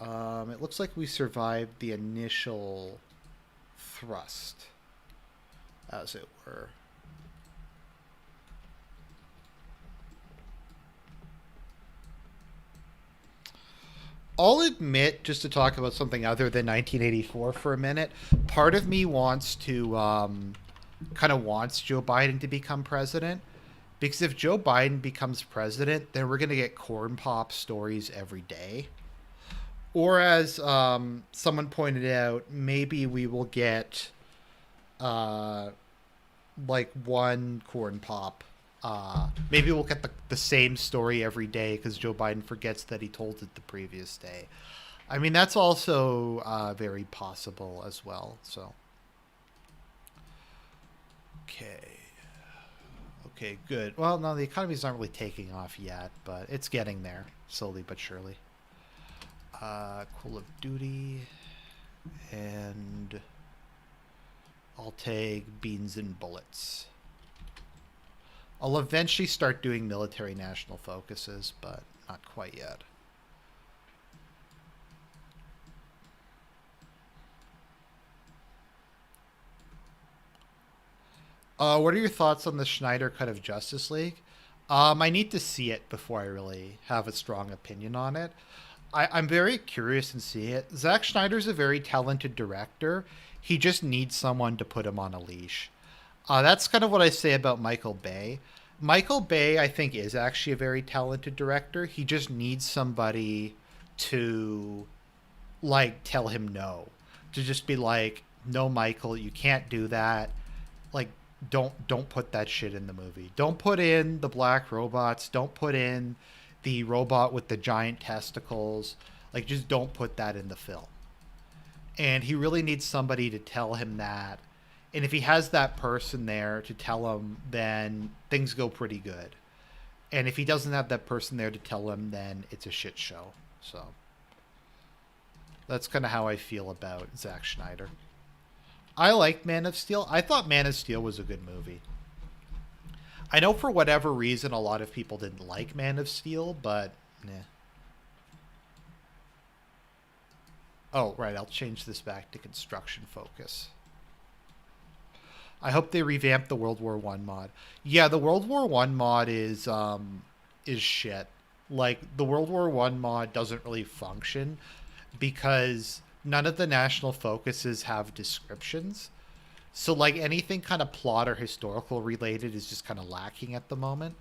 It looks like we survived the initial thrust, as it were. I'll admit, just to talk about something other than 1984 for a minute, part of me wants to kind of wants Joe Biden to become president. Because if Joe Biden becomes president, then we're going to get corn pop stories every day. Or as someone pointed out, maybe we will get uh, like one corn pop. Maybe we'll get the same story every day because Joe Biden forgets that he told it the previous day. I mean, that's also very possible as well. So, okay. Okay, good. Well, no, the economy's not really taking off yet, but it's getting there, slowly but surely. Call of Duty, and I'll take beans and bullets. I'll eventually start doing military national focuses, but not quite yet. What are your thoughts on the Schneider cut of Justice League? I need to see it before I really have a strong opinion on it. I'm very curious in seeing it. Zack Schneider's a very talented director. He just needs someone to put him on a leash. That's kind of what I say about Michael Bay. Michael Bay, I think, is actually a very talented director. He just needs somebody to, like, tell him no. To just be like, no, Michael, you can't do that. Like, don't put that shit in the movie. Don't put in the black robots. Don't put in the robot with the giant testicles. Like, just don't put that in the film. And he really needs somebody to tell him that. And if he has that person there to tell him, then things go pretty good. And if he doesn't have that person there to tell him, then it's a shit show. So that's kind of how I feel about Zack Schneider. I liked Man of Steel. I thought Man of Steel was a good movie. I know for whatever reason a lot of people didn't like Man of Steel, but nah. Oh, right, I'll change this back to construction focus. I hope they revamp the World War One mod. Yeah, the World War One mod is shit. Like the World War One mod doesn't really function because none of the national focuses have descriptions. So like anything kind of plot or historical related is just kind of lacking at the moment.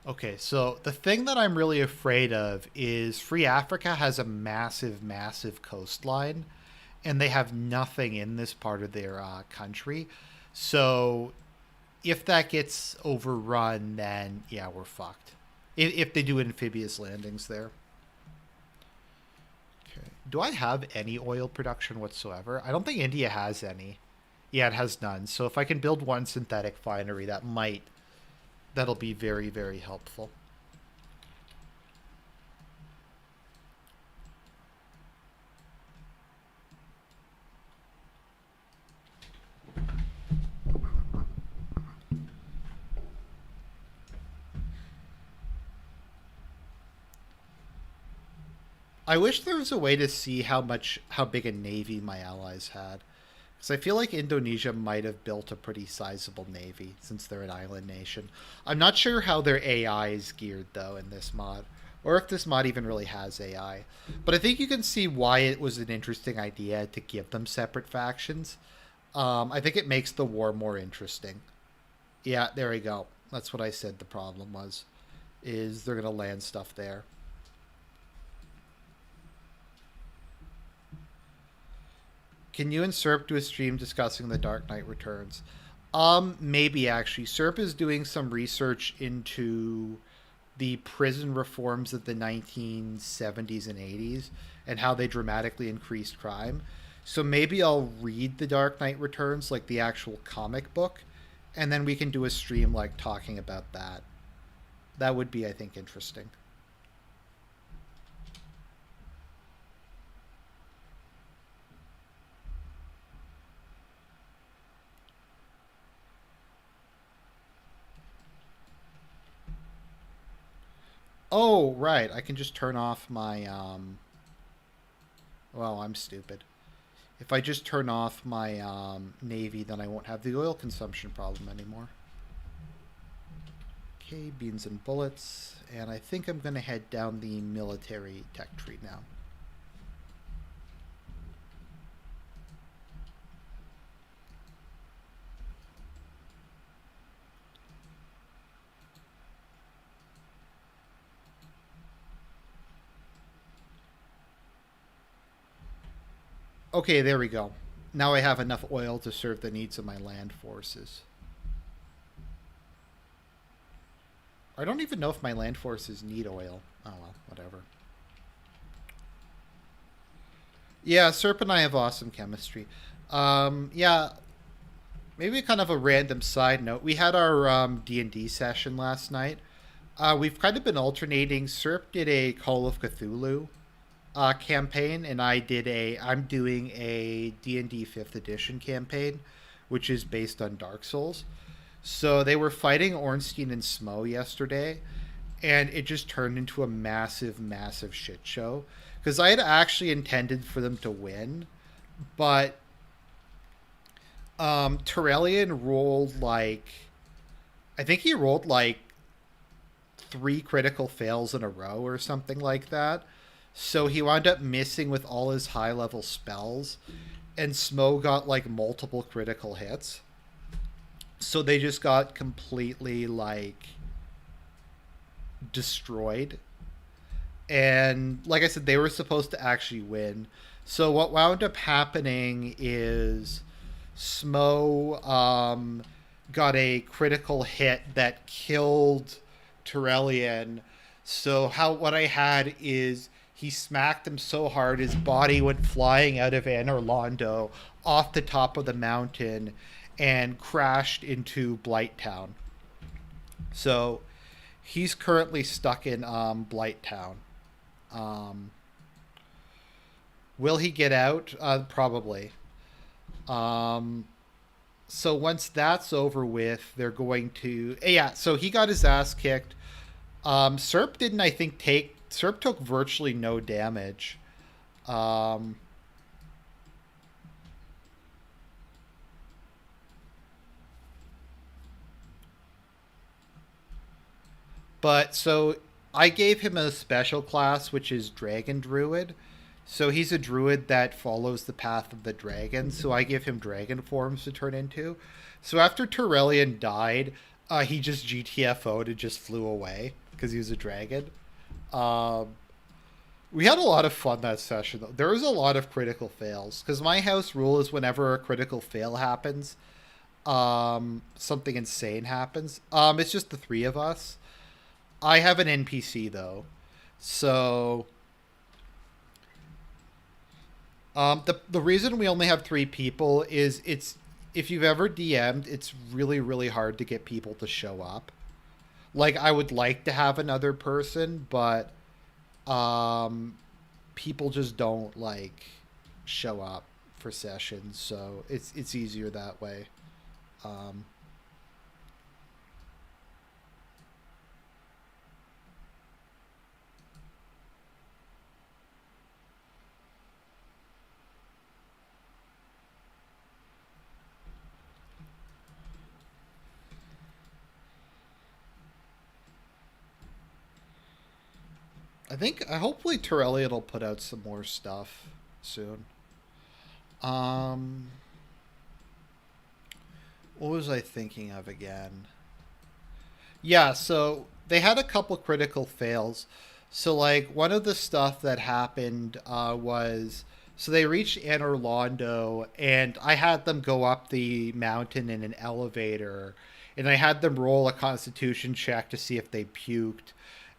Okay, so the thing that I'm really afraid of is Free Africa has a massive, massive coastline, and they have nothing in this part of their country. So if that gets overrun, then yeah, we're fucked. If they do amphibious landings there. Okay. Do I have any oil production whatsoever? I don't think India has any. Yeah, it has none. So if I can build one synthetic finery, that'll be very, very helpful. I wish there was a way to see how big a navy my allies had. Because I feel like Indonesia might have built a pretty sizable navy since they're an island nation. I'm not sure how their AI is geared though in this mod, or if this mod even really has AI. But I think you can see why it was an interesting idea to give them separate factions. I think it makes the war more interesting. Yeah, there we go. That's what I said. The problem was, is they're gonna land stuff there. Can you and Serp do a stream discussing the Dark Knight Returns? Maybe actually. Serp is doing some research into the prison reforms of the 1970s and 80s and how they dramatically increased crime. So maybe I'll read The Dark Knight Returns, like the actual comic book, and then we can do a stream like talking about that. That would be, I think, interesting. Oh, right. I can just turn off my well, I'm stupid. If I just turn off my navy, then I won't have the oil consumption problem anymore. Okay, beans and bullets, and I think I'm going to head down the military tech tree now. Okay, there we go. Now I have enough oil to serve the needs of my land forces. I don't even know if my land forces need oil. Oh well, whatever. Yeah, Serp and I have awesome chemistry. Yeah, maybe kind of a random side note. We had our D&D session last night. We've kind of been alternating. Serp did a Call of Cthulhu campaign, and I'm doing a D&D 5th edition campaign, which is based on Dark Souls. So they were fighting Ornstein and Smo yesterday, and it just turned into a massive, massive shit show. Because I had actually intended for them to win, but Torellian rolled like, I think he rolled like three critical fails in a row or something like that. So he wound up missing with all his high level spells, and Smo got like multiple critical hits. So they just got completely like destroyed. And like I said, they were supposed to actually win. So what wound up happening is Smo got a critical hit that killed Torellian. So how what I had is he smacked him so hard his body went flying out of Anorlando off the top of the mountain and crashed into Blight Town. So he's currently stuck in Blight Town. Um, will he get out? Probably. Um, so once that's over with, they're going to yeah. So he got his ass kicked. Serp didn't, I think, take Serp took virtually no damage. Um, but so I gave him a special class, which is Dragon Druid. So he's a druid that follows the path of the dragon. So I give him dragon forms to turn into. So after Turellian died, he just GTFO'd and just flew away because he was a dragon. Um, we had a lot of fun that session, though. There was a lot of critical fails because my house rule is whenever a critical fail happens, something insane happens. It's just the three of us. I have an NPC though, so the reason we only have three people is it's if you've ever DM'd, it's really really hard to get people to show up. Like I would like to have another person, but um, people just don't like show up for sessions, so it's easier that way. Um, I think hopefully Torelli will put out some more stuff soon. Um, what was I thinking of again? Yeah, so they had a couple critical fails. So like one of the stuff that happened was so they reached Anne Orlando and I had them go up the mountain in an elevator and I had them roll a constitution check to see if they puked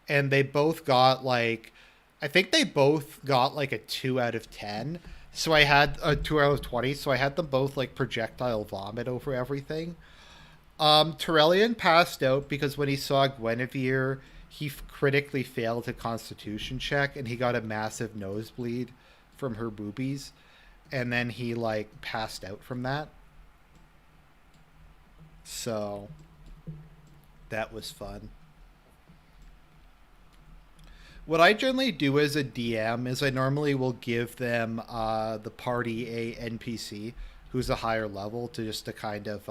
and they both got like I think they both got like a 2 out of 10. So I had a 2 out of 20, so I had them both like projectile vomit over everything. Torellian passed out because when he saw Guinevere, he critically failed a constitution check and he got a massive nosebleed from her boobies. And then he, like, passed out from that. So, that was fun. What I generally do as a DM is I normally will give them the party a NPC who's a higher level to just to kind of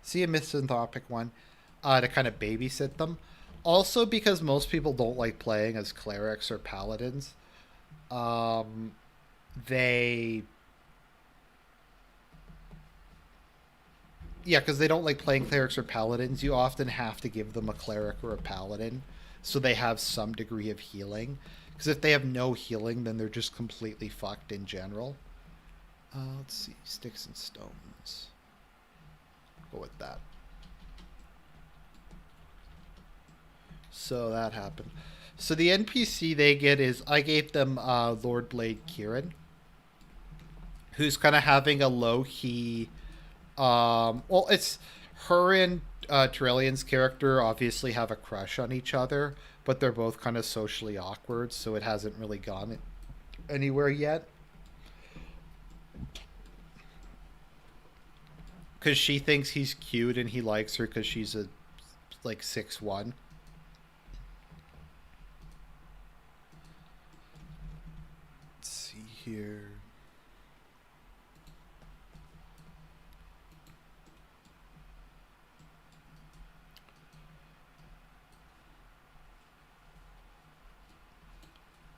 see a misanthropic one to kind of babysit them. Also, because most people don't like playing as clerics or paladins, um, they yeah, because they don't like playing clerics or paladins. You often have to give them a cleric or a paladin so they have some degree of healing. Because if they have no healing, then they're just completely fucked in general. Let's see, sticks and stones. Go with that. So that happened. So the NPC they get is I gave them Lord Blade Kieran, who's kind of having a low key. Well, it's her and Tyrellian's character obviously have a crush on each other, but they're both kind of socially awkward, so it hasn't really gone anywhere yet. Because she thinks he's cute and he likes her because she's a like 6'1". Let's see here.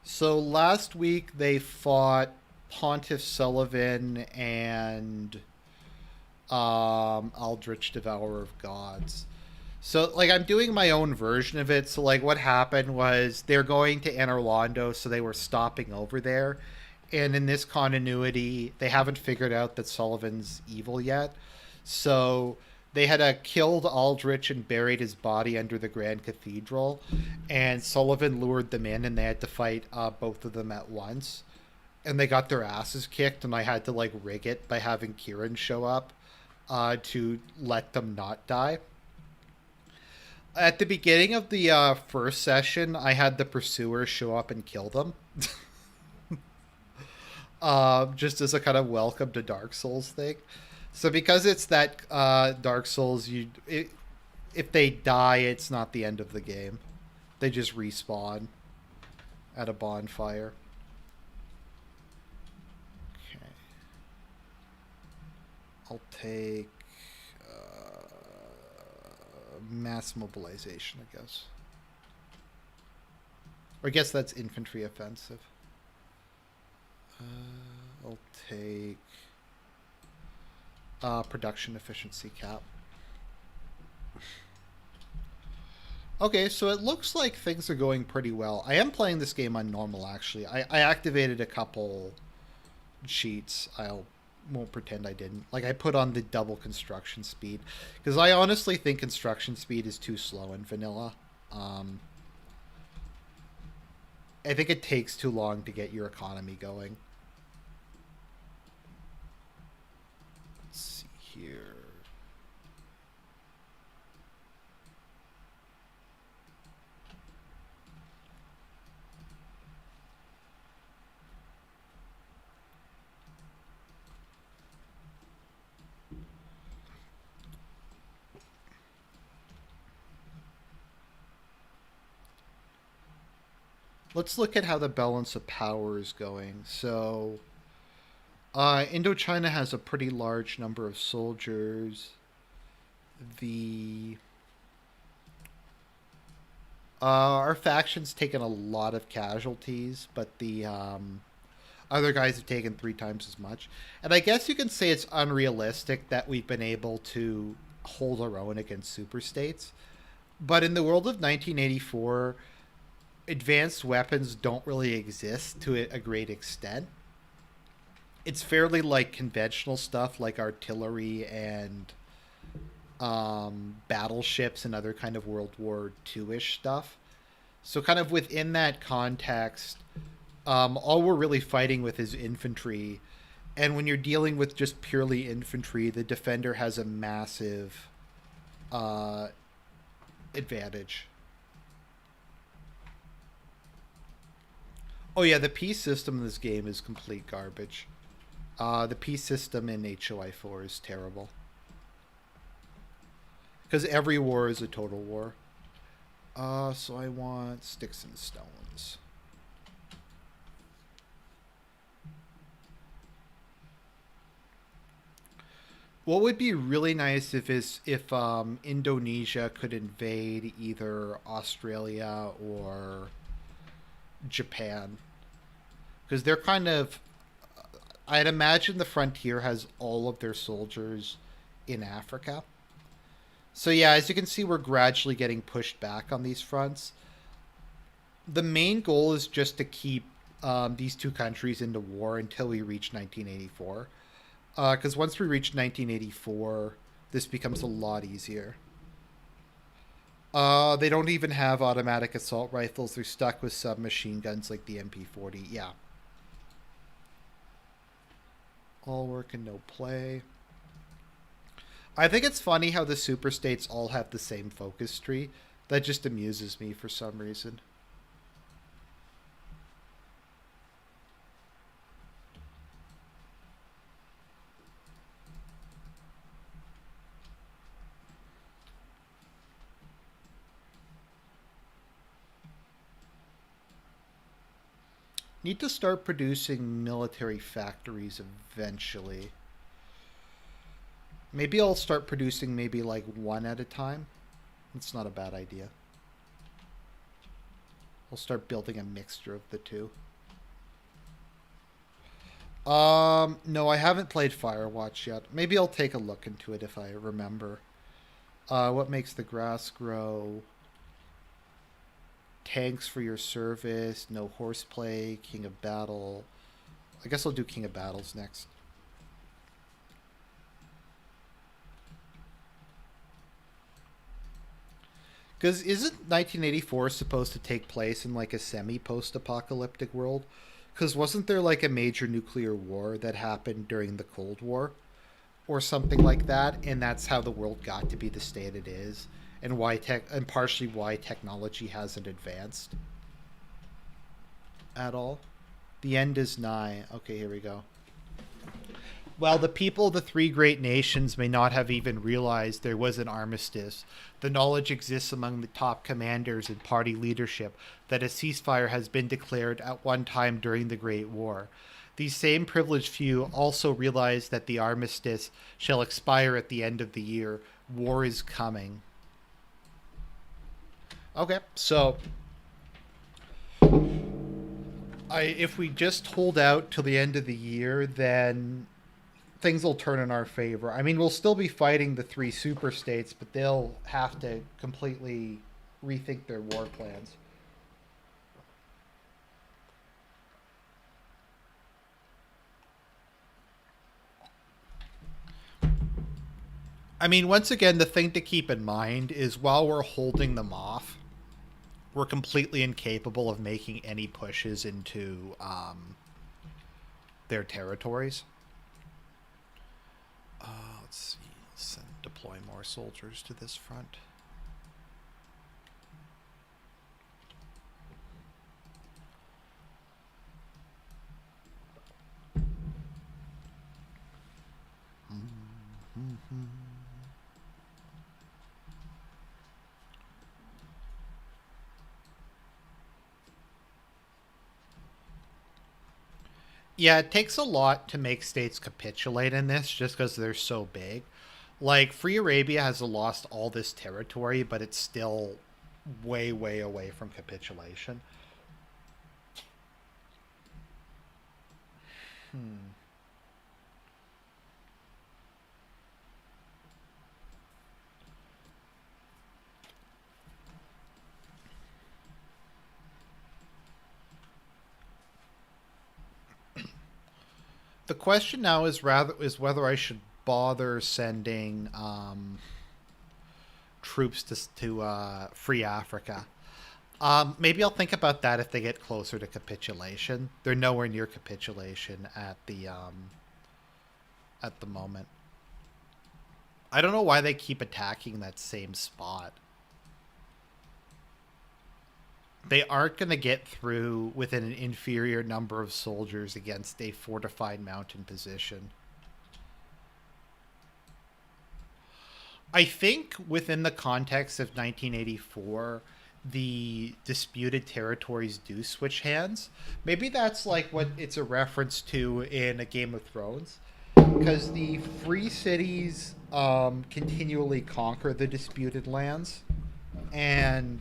So last week they fought Pontiff Sullivan and Aldrich Devourer of Gods. So like I'm doing my own version of it. So like what happened was they're going to Anor Londo, so they were stopping over there. And in this continuity, they haven't figured out that Sullivan's evil yet. So they had killed Aldrich and buried his body under the Grand Cathedral. And Sullivan lured them in, and they had to fight both of them at once. And they got their asses kicked, and I had to like rig it by having Kieran show up to let them not die. At the beginning of the first session, I had the pursuer show up and kill them. Just as a kind of welcome to Dark Souls thing. So because it's that Dark Souls, if they die, it's not the end of the game. They just respawn at a bonfire. Okay. I'll take mass mobilization, I guess. Or I guess that's infantry offensive. I'll take production efficiency cap. Okay, so it looks like things are going pretty well. I am playing this game on normal, actually. I activated a couple cheats. Won't pretend I didn't. Like, I put on the double construction speed. Because I honestly think construction speed is too slow in vanilla. I think it takes too long to get your economy going. Let's see here. Let's look at how the balance of power is going. So, Indochina has a pretty large number of soldiers. The our faction's taken a lot of casualties, but the other guys have taken 3 times as much. And I guess you can say it's unrealistic that we've been able to hold our own against super states. But in the world of 1984, advanced weapons don't really exist to a great extent. It's fairly like conventional stuff like artillery and battleships and other kind of World War II-ish stuff. So kind of within that context, all we're really fighting with is infantry. And when you're dealing with just purely infantry, the defender has a massive advantage. Oh yeah, the peace system in this game is complete garbage. The peace system in HOI4 is terrible. Because every war is a total war. So I want sticks and stones. What would be really nice if Indonesia could invade either Australia or Japan, because they're kind of. I'd imagine the frontier has all of their soldiers in Africa. So yeah, as you can see, we're gradually getting pushed back on these fronts. The main goal is just to keep these two countries into war until we reach 1984. Because once we reach 1984, this becomes a lot easier. They don't even have automatic assault rifles. They're stuck with submachine guns like the MP40. Yeah. All work and no play. I think it's funny how the super states all have the same focus tree. That just amuses me for some reason. Need to start producing military factories eventually. Maybe I'll start producing maybe like one at a time. It's not a bad idea. I'll start building a mixture of the two. No, I haven't played Firewatch yet. Maybe I'll take a look into it if I remember. What makes the grass grow? Tanks for your service. No horseplay. King of Battle. I guess I'll do King of Battles next. Because isn't 1984 supposed to take place in like a semi-post-apocalyptic world? Because wasn't there like a major nuclear war that happened during the Cold War or something like that, and that's how the world got to be the state it is, and why tech and partially why technology hasn't advanced at all. The end is nigh. Okay, here we go. While the people of the three great nations may not have even realized there was an armistice, the knowledge exists among the top commanders and party leadership that a ceasefire has been declared at one time during the Great War. These same privileged few also realize that the armistice shall expire at the end of the year. War is coming. Okay, so if we just hold out till the end of the year, then things will turn in our favor. I mean, we'll still be fighting the three super states, but they'll have to completely rethink their war plans. I mean, once again, the thing to keep in mind is while we're holding them off, we're completely incapable of making any pushes into their territories. Let's see. Let's deploy more soldiers to this front. Yeah, it takes a lot to make states capitulate in this just because they're so big. Like, Free Arabia has lost all this territory, but it's still way, way away from capitulation. Hmm. The question now is whether I should bother sending troops to free Africa. Maybe I'll think about that if they get closer to capitulation. They're nowhere near capitulation at the moment. I don't know why they keep attacking that same spot. They aren't going to get through with an inferior number of soldiers against a fortified mountain position. I think within the context of 1984, the disputed territories do switch hands. Maybe that's like what it's a reference to in a Game of Thrones, because the free cities continually conquer the disputed lands and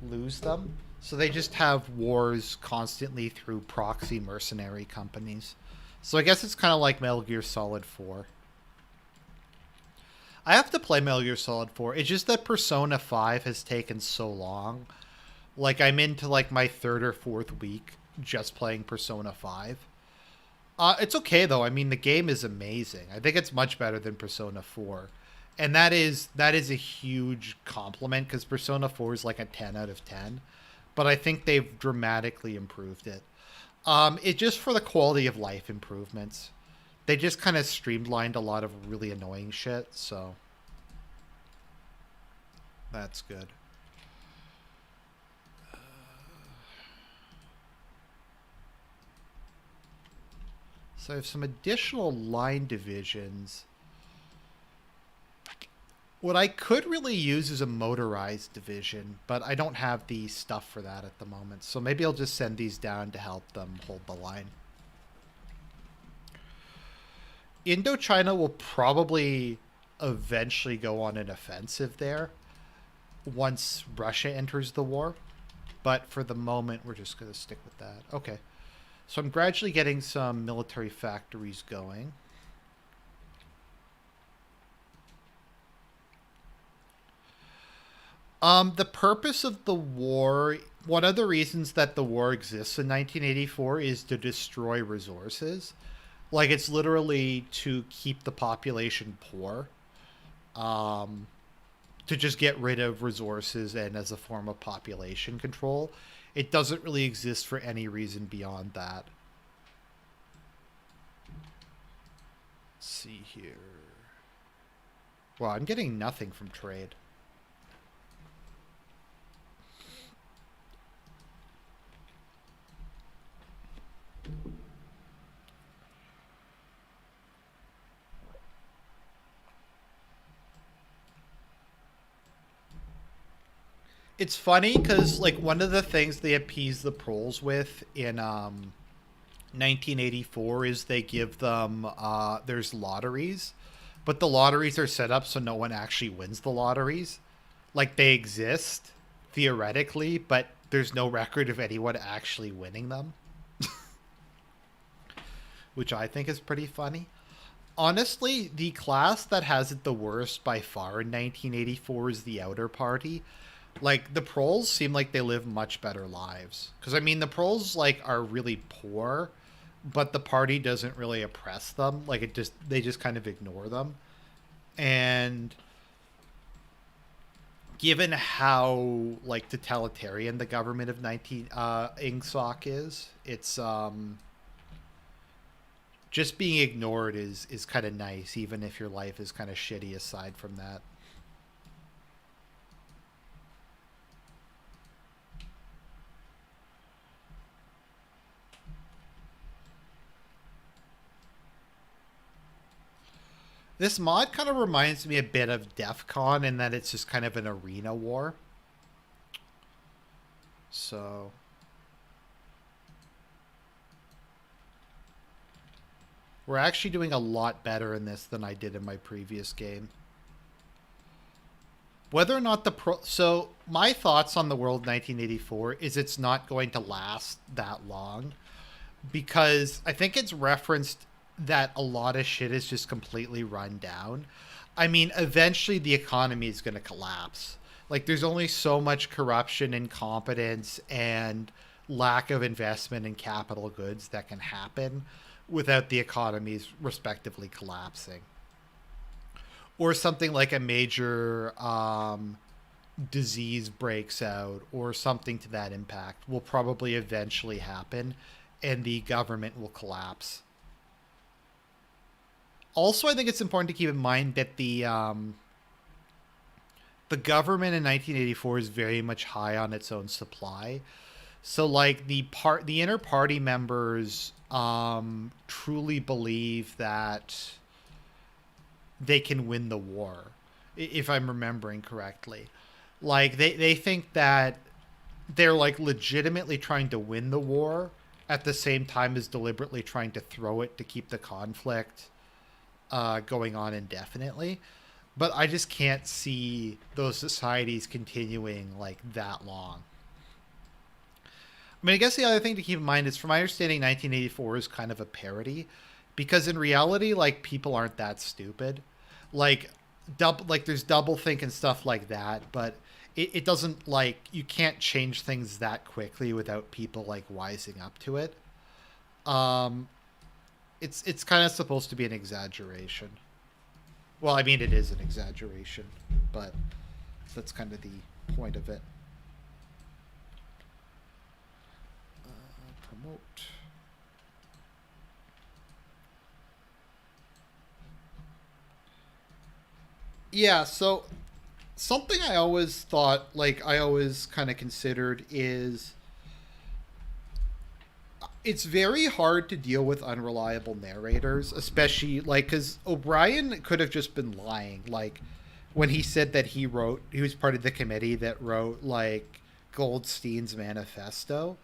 lose them. So they just have wars constantly through proxy mercenary companies. So I guess it's kind of like Metal Gear Solid 4. I have to play Metal Gear Solid 4. It's just that Persona 5 has taken so long. Like, I'm into like my third or fourth week just playing Persona 5. It's okay though. I mean, the game is amazing. I think it's much better than Persona 4. And that is a huge compliment, because Persona 4 is like a 10 out of 10. But I think they've dramatically improved it. It just for the quality of life improvements. They just kind of streamlined a lot of really annoying shit, so that's good. So I have some additional line divisions. What I could really use is a motorized division, but I don't have the stuff for that at the moment. So maybe I'll just send these down to help them hold the line. Indochina will probably eventually go on an offensive there once Russia enters the war. But for the moment, we're just going to stick with that. Okay. So I'm gradually getting some military factories going. The purpose of the war, one of the reasons that the war exists in 1984 is to destroy resources. Like, it's literally to keep the population poor, um, to just get rid of resources and as a form of population control. It doesn't really exist for any reason beyond that. Let's see here. Well, I'm getting nothing from trade. It's funny because like one of the things they appease the proles with in 1984 is they give them there's lotteries, but the lotteries are set up so no one actually wins the lotteries. Like, they exist theoretically, but there's no record of anyone actually winning them, which I think is pretty funny. Honestly, the class that has it the worst by far in 1984 is the outer party. Like, the proles seem like they live much better lives, because I mean the proles like are really poor, but the party doesn't really oppress them. Like, it just they just kind of ignore them. And given how like totalitarian the government of 19 ingsoc is, it's just being ignored is kind of nice, even if your life is kind of shitty aside from that. This mod kind of reminds me a bit of DEF CON in that it's just kind of an arena war. So we're actually doing a lot better in this than I did in my previous game. Whether or not the pro... So my thoughts on the World 1984 is it's not going to last that long, because I think it's referenced that a lot of shit is just completely run down. I mean, eventually the economy is going to collapse. Like, there's only so much corruption, incompetence, and lack of investment in capital goods that can happen without the economies respectively collapsing. Or something like a major disease breaks out, or something to that impact will probably eventually happen, and the government will collapse. Also, I think it's important to keep in mind that the government in 1984 is very much high on its own supply. So, like, the inner party members truly believe that they can win the war, if I'm remembering correctly. Like, they think that they're like legitimately trying to win the war at the same time as deliberately trying to throw it to keep the conflict going on indefinitely. But I just can't see those societies continuing like that long. I mean, I guess the other thing to keep in mind is, from my understanding, 1984 is kind of a parody, because in reality, like, people aren't that stupid. Like, like there's double think and stuff like that, but it doesn't, like, you can't change things that quickly without people like wising up to it. Um, it's kind of supposed to be an exaggeration. Well, I mean, it is an exaggeration, but that's kind of the point of it. Promote. Yeah, so something I always thought, like, I always kind of considered is it's very hard to deal with unreliable narrators, especially, like, because O'Brien could have just been lying. Like, when he said that he was part of the committee that wrote, like, Goldstein's manifesto.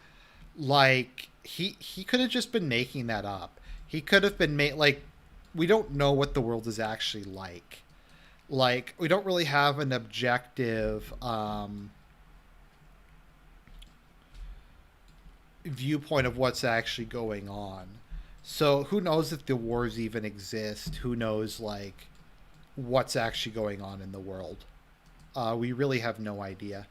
Like, he could have just been making that up. He could have been like, we don't know what the world is actually like. Like, we don't really have an objective viewpoint of what's actually going on. So who knows if the wars even exist? Who knows, like, what's actually going on in the world? We really have no idea.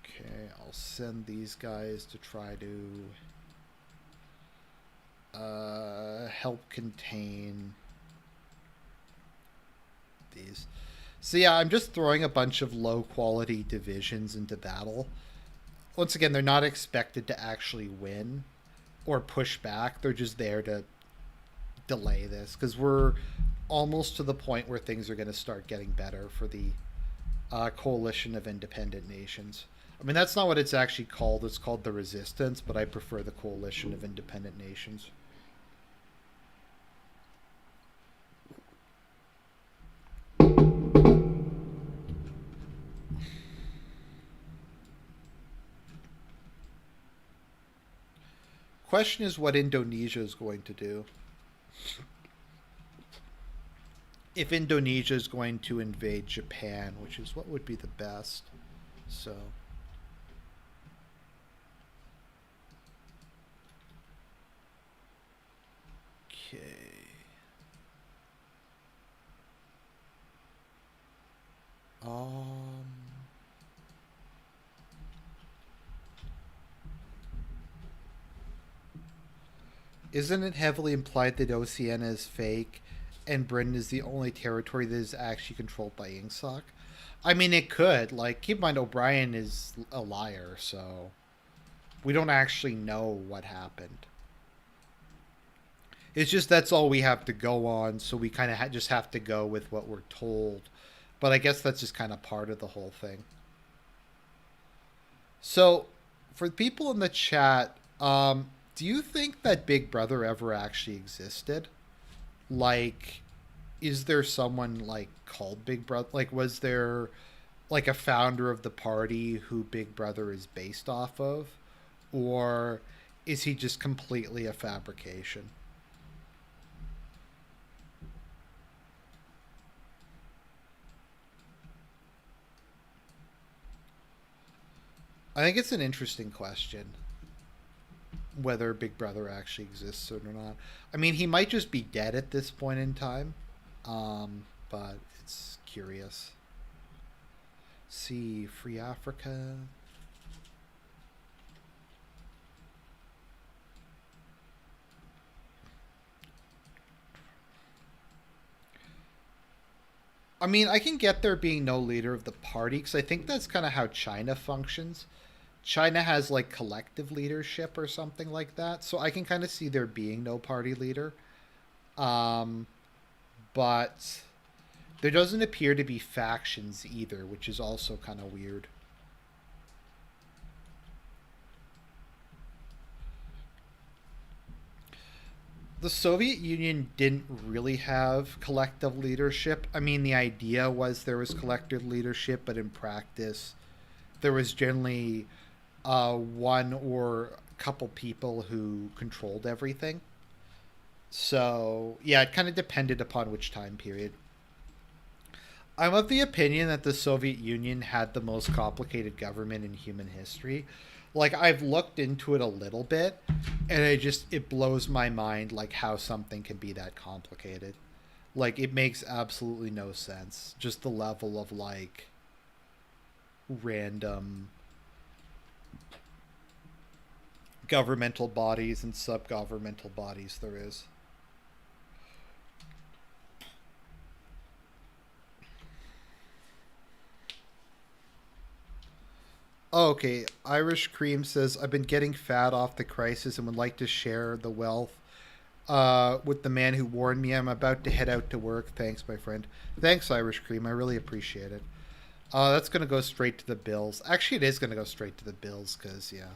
Okay, I'll send these guys to try to help contain these. So yeah, I'm just throwing a bunch of low quality divisions into battle. Once again, they're not expected to actually win or push back. They're just there to delay this, because we're almost to the point where things are going to start getting better for the coalition of independent nations. I mean, that's not what it's actually called. It's called the Resistance, but I prefer the Coalition of Independent Nations. Question is what Indonesia is going to do. If Indonesia is going to invade Japan, which is what would be the best. So, okay. Um, isn't it heavily implied that Oceania is fake and Britain is the only territory that is actually controlled by Ingsoc? I mean, it could. Like, keep in mind, O'Brien is a liar, so we don't actually know what happened. It's just that's all we have to go on, so we kind of just have to go with what we're told. But I guess that's just kind of part of the whole thing. So, for people in the chat, do you think that Big Brother ever actually existed? Like, is there someone like called Big Brother? Like, was there like a founder of the party who Big Brother is based off of, or is he just completely a fabrication? I think it's an interesting question whether Big Brother actually exists or not. I mean, he might just be dead at this point in time, but it's curious. See, Free Africa. I mean, I can get there being no leader of the party, because I think that's kind of how China functions. China has like collective leadership or something like that, so I can kind of see there being no party leader. Um, but there doesn't appear to be factions either, which is also kind of weird. The Soviet Union didn't really have collective leadership. I mean, the idea was there was collective leadership, but in practice, there was generally one or a couple people who controlled everything. So, yeah, it kind of depended upon which time period. I'm of the opinion that the Soviet Union had the most complicated government in human history. Like, I've looked into it a little bit, and it blows my mind like how something can be that complicated. Like, it makes absolutely no sense. Just the level of like random governmental bodies and sub-governmental bodies there is. Oh, okay. Irish Cream says, I've been getting fat off the crisis and would like to share the wealth with the man who warned me. I'm about to head out to work. Thanks, my friend. Thanks, Irish Cream. I really appreciate it. That's going to go straight to the bills. Actually, it is going to go straight to the bills because, yeah.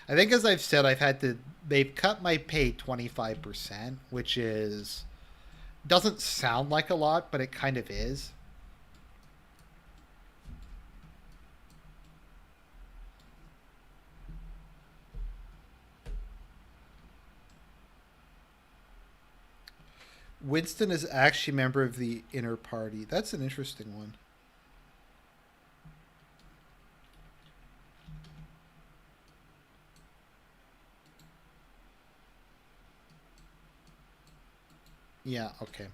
I think, as I've said, they've cut my pay 25%, which doesn't sound like a lot, but it kind of is. Winston is actually a member of the inner party. That's an interesting one. Yeah, okay.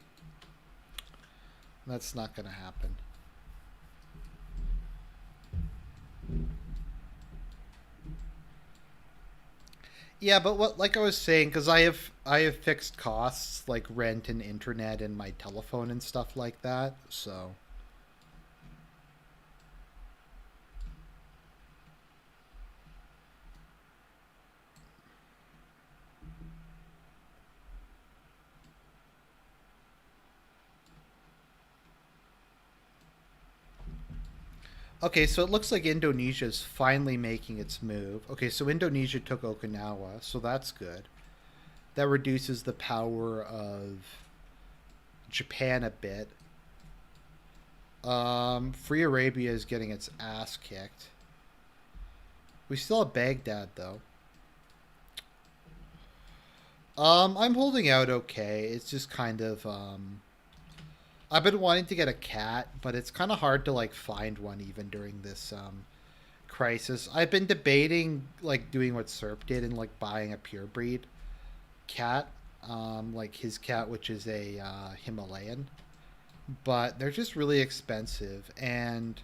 That's not going to happen. Yeah, but what, like I was saying, because I have fixed costs like rent and internet and my telephone and stuff like that. So okay, so it looks like Indonesia is finally making its move. Okay, so Indonesia took Okinawa, so that's good. That reduces the power of Japan a bit. Free Arabia is getting its ass kicked. We still have Baghdad though. I'm holding out okay. It's just kind of I've been wanting to get a cat, but it's kind of hard to like find one even during this crisis. I've been debating like doing what Serp did and like buying a purebred cat, like his cat, which is a Himalayan, but they're just really expensive, and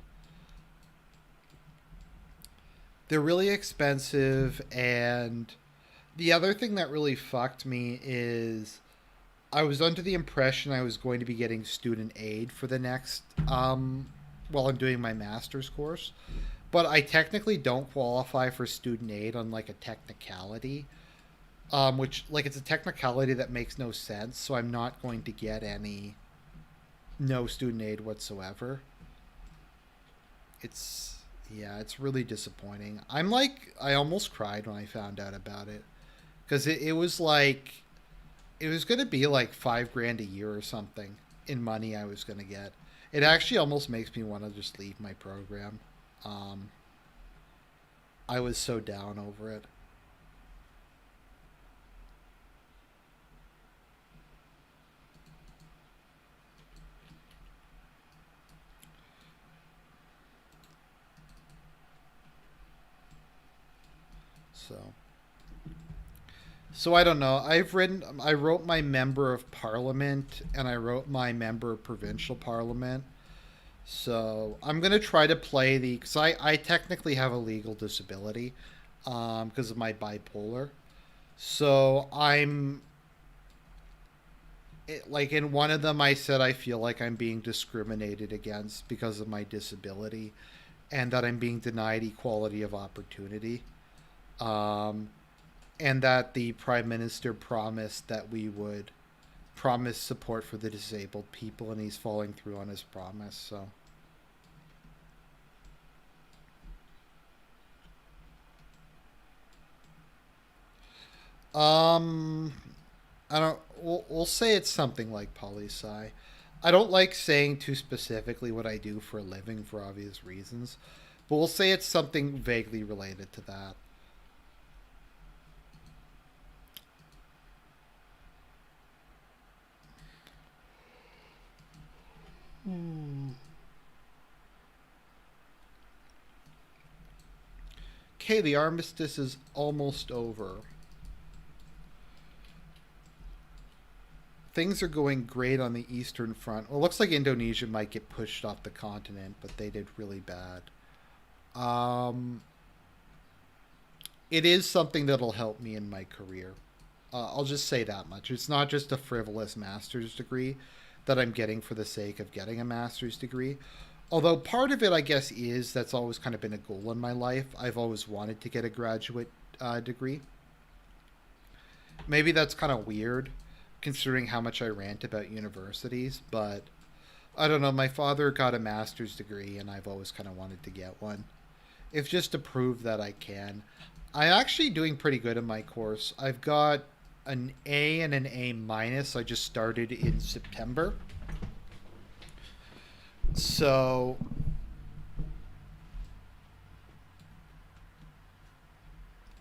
they're really expensive. And the other thing that really fucked me is I was under the impression I was going to be getting student aid for the next while I'm doing my master's course, but I technically don't qualify for student aid on like a technicality, which like it's a technicality that makes no sense. So I'm not going to get any no student aid whatsoever. It's yeah, it's really disappointing. I almost cried when I found out about it because it was like it was going to be like 5 grand a year or something in money I was going to get. It actually almost makes me want to just leave my program. Um, I was so down over it. So I don't know. I wrote my member of parliament and I wrote my member of provincial parliament. So I'm gonna try to play because I technically have a legal disability, because of my bipolar. So like in one of them I said I feel like I'm being discriminated against because of my disability, and that I'm being denied equality of opportunity. Um, and that the prime minister promised that we would promise support for the disabled people, and he's falling through on his promise. So, um, I don't. we'll say it's something like poli-sci. I don't like saying too specifically what I do for a living for obvious reasons, but we'll say it's something vaguely related to that. Okay, the armistice is almost over. Things are going great on the Eastern Front. Well, it looks like Indonesia might get pushed off the continent, but they did really bad. Um, it is something that'll help me in my career. I'll just say that much. It's not just a frivolous master's degree that I'm getting for the sake of getting a master's degree. Although part of it, I guess, is that's always kind of been a goal in my life. I've always wanted to get a graduate degree. Maybe that's kind of weird considering how much I rant about universities, but I don't know. My father got a master's degree, and I've always kind of wanted to get one. If just to prove that I can. I'm actually doing pretty good in my course. I've got an A and an A minus. I just started in September. So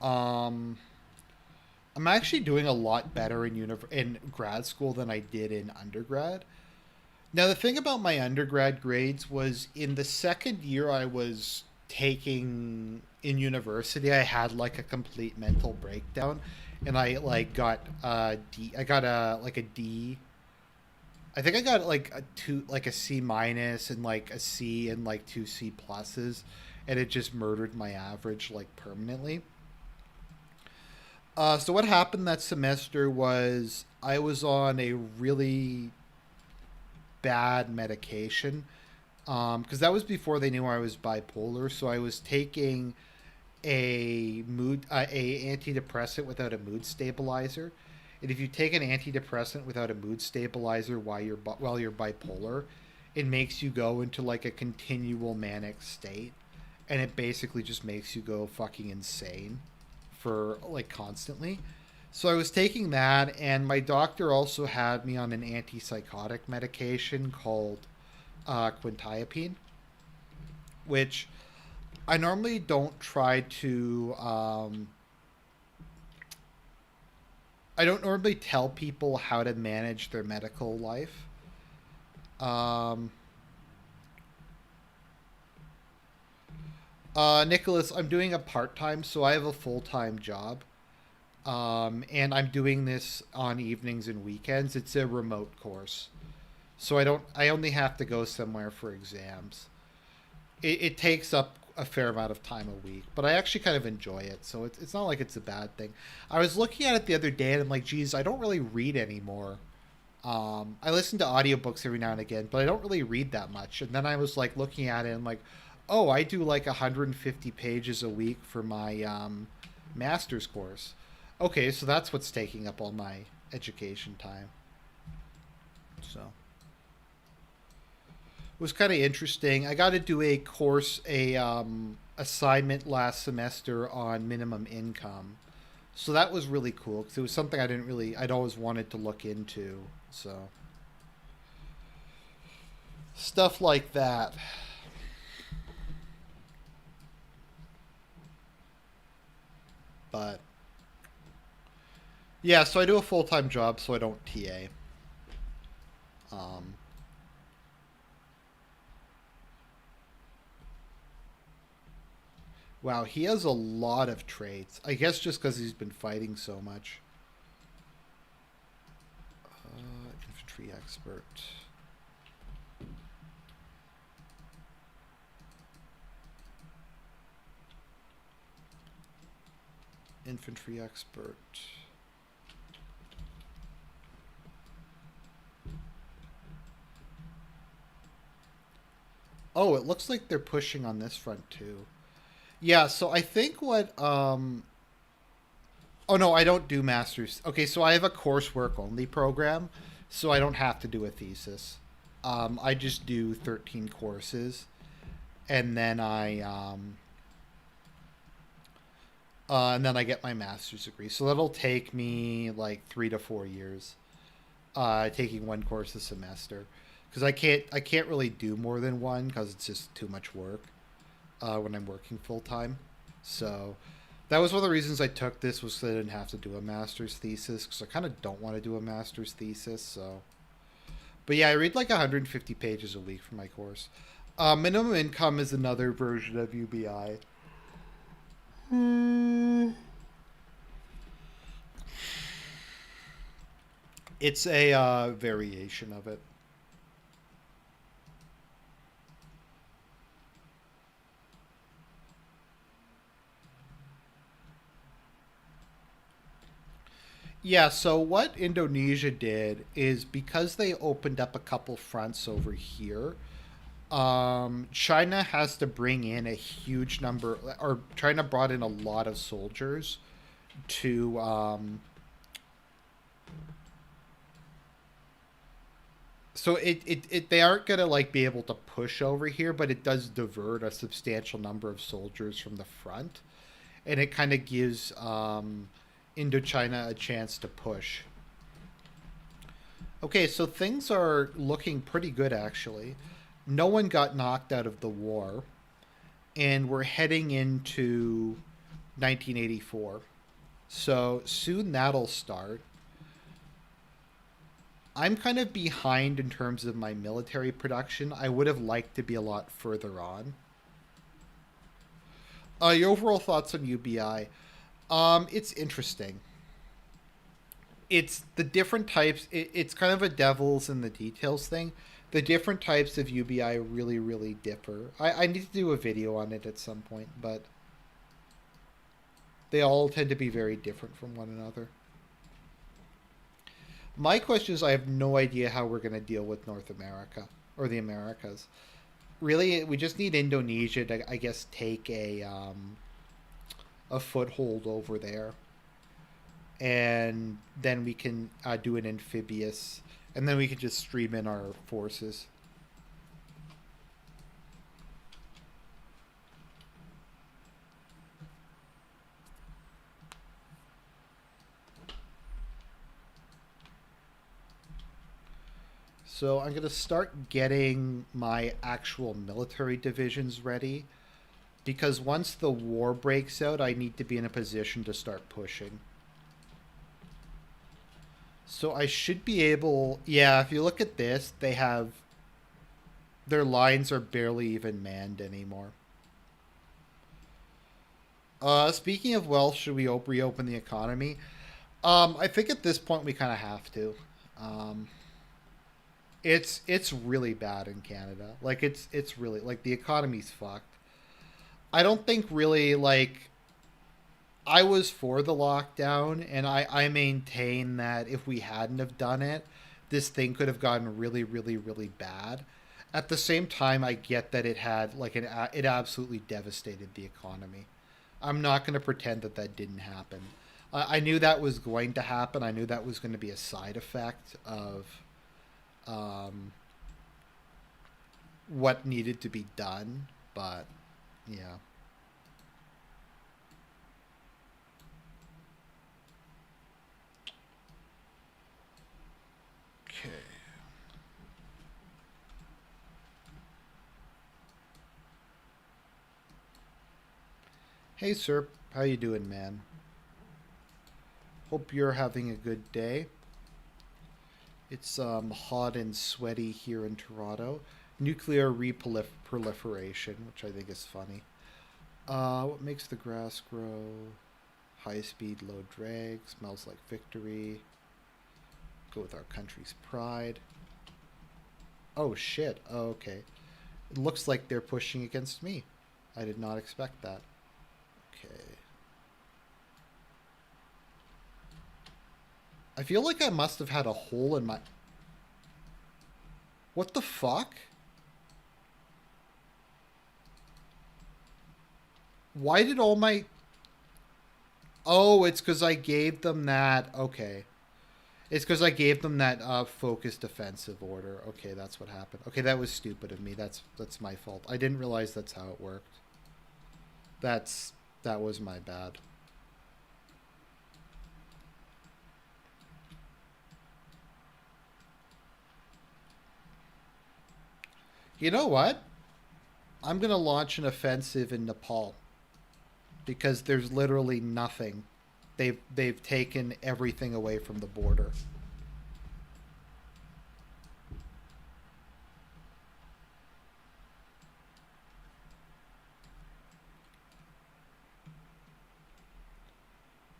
um I'm actually doing a lot better in grad school than I did in undergrad. Now the thing about my undergrad grades was in the second year I was taking in university, I had like a complete mental breakdown, and I like got a D. I got a like a D. I think I got like a two, like a C minus, and like a C and like two C pluses, and it just murdered my average like permanently. So what happened that semester was I was on a really bad medication because that was before they knew I was bipolar. So I was taking a antidepressant without a mood stabilizer. And if you take an antidepressant without a mood stabilizer while you're bipolar, it makes you go into like a continual manic state, and it basically just makes you go fucking insane for like constantly. So I was taking that, and my doctor also had me on an antipsychotic medication called quintiapine, which I normally don't try to. I don't normally tell people how to manage their medical life. Um, Nicholas, I'm doing a part time, so I have a full time job. And I'm doing this on evenings and weekends. It's a remote course, so I don't. I only have to go somewhere for exams. It takes up a fair amount of time a week, but I actually kind of enjoy it. So it's not like it's a bad thing. I was looking at it the other day and I'm like, geez, I don't really read anymore. I listen to audiobooks every now and again, but I don't really read that much. And then I was like looking at it and like, oh, I do like 150 pages a week for my master's course. Okay, so that's what's taking up all my education time. So was kind of interesting. I got to do a course, a assignment last semester on minimum income, so that was really cool because it was something I'd always wanted to look into. So stuff like that. But yeah, so I do a full time job, so I don't TA. Um, wow, he has a lot of traits. I guess just because he's been fighting so much. Infantry expert. Infantry expert. Oh, it looks like they're pushing on this front too. Yeah, so I think what oh no, I don't do masters. Okay, so I have a coursework only program, so I don't have to do a thesis. I just do 13 courses, and then I get my master's degree. So that'll take me like 3 to 4 years. taking one course a semester, because I can't really do more than one because it's just too much work when I'm working full time. So that was one of the reasons I took this, was so I didn't have to do a master's thesis, because I kind of don't want to do a master's thesis. So, but yeah, I read like 150 pages a week for my course. Minimum income is another version of UBI. It's a variation of it. Yeah, so what Indonesia did is, because they opened up a couple fronts over here, China has to bring in a huge number, or China brought in a lot of soldiers to, so they aren't gonna like be able to push over here, but it does divert a substantial number of soldiers from the front, and it kind of gives Indochina a chance to push. Okay, so things are looking pretty good actually. No one got knocked out of the war, and we're heading into 1984. So soon that'll start. I'm kind of behind in terms of my military production. I would have liked to be a lot further on. Your overall thoughts on UBI? It's interesting. It's the different types. It's kind of a devil's in the details thing. The different types of UBI really, really differ. I need to do a video on it at some point, but they all tend to be very different from one another. My question is, I have no idea how we're going to deal with North America or the Americas. Really, we just need Indonesia to, I guess, take a foothold over there, and then we can do an amphibious, and then we can just stream in our forces. So I'm going to start getting my actual military divisions ready, because once the war breaks out, I need to be in a position to start pushing. So I should be able. Yeah, if you look at this, they have. Their lines are barely even manned anymore. Speaking of wealth, should we reopen the economy? I think at this point we kind of have to. Um, it's really bad in Canada. Like it's really like the economy's fucked. I don't think really like I was for the lockdown, and I maintain that if we hadn't have done it, this thing could have gotten really, really, really bad. At the same time, I get that it had like it absolutely devastated the economy. I'm not going to pretend that that didn't happen. I knew that was going to happen. I knew that was going to be a side effect of um, what needed to be done. But yeah. Okay. Hey, sir. How you doing, man? Hope you're having a good day. It's hot and sweaty here in Toronto. Nuclear proliferation, which I think is funny. What makes the grass grow? High speed, low drag. Smells like victory. Go with our country's pride. Oh shit. Oh, okay. It looks like they're pushing against me. I did not expect that. Okay. I feel like I must have had a hole in my. What the fuck? Why did all my. Oh, it's because I gave them that. Okay. It's because I gave them that focused defensive order. Okay, that's what happened. Okay, that was stupid of me. That's my fault. I didn't realize that's how it worked. That was my bad. You know what? I'm going to launch an offensive in Nepal because there's literally nothing. They've taken everything away from the border.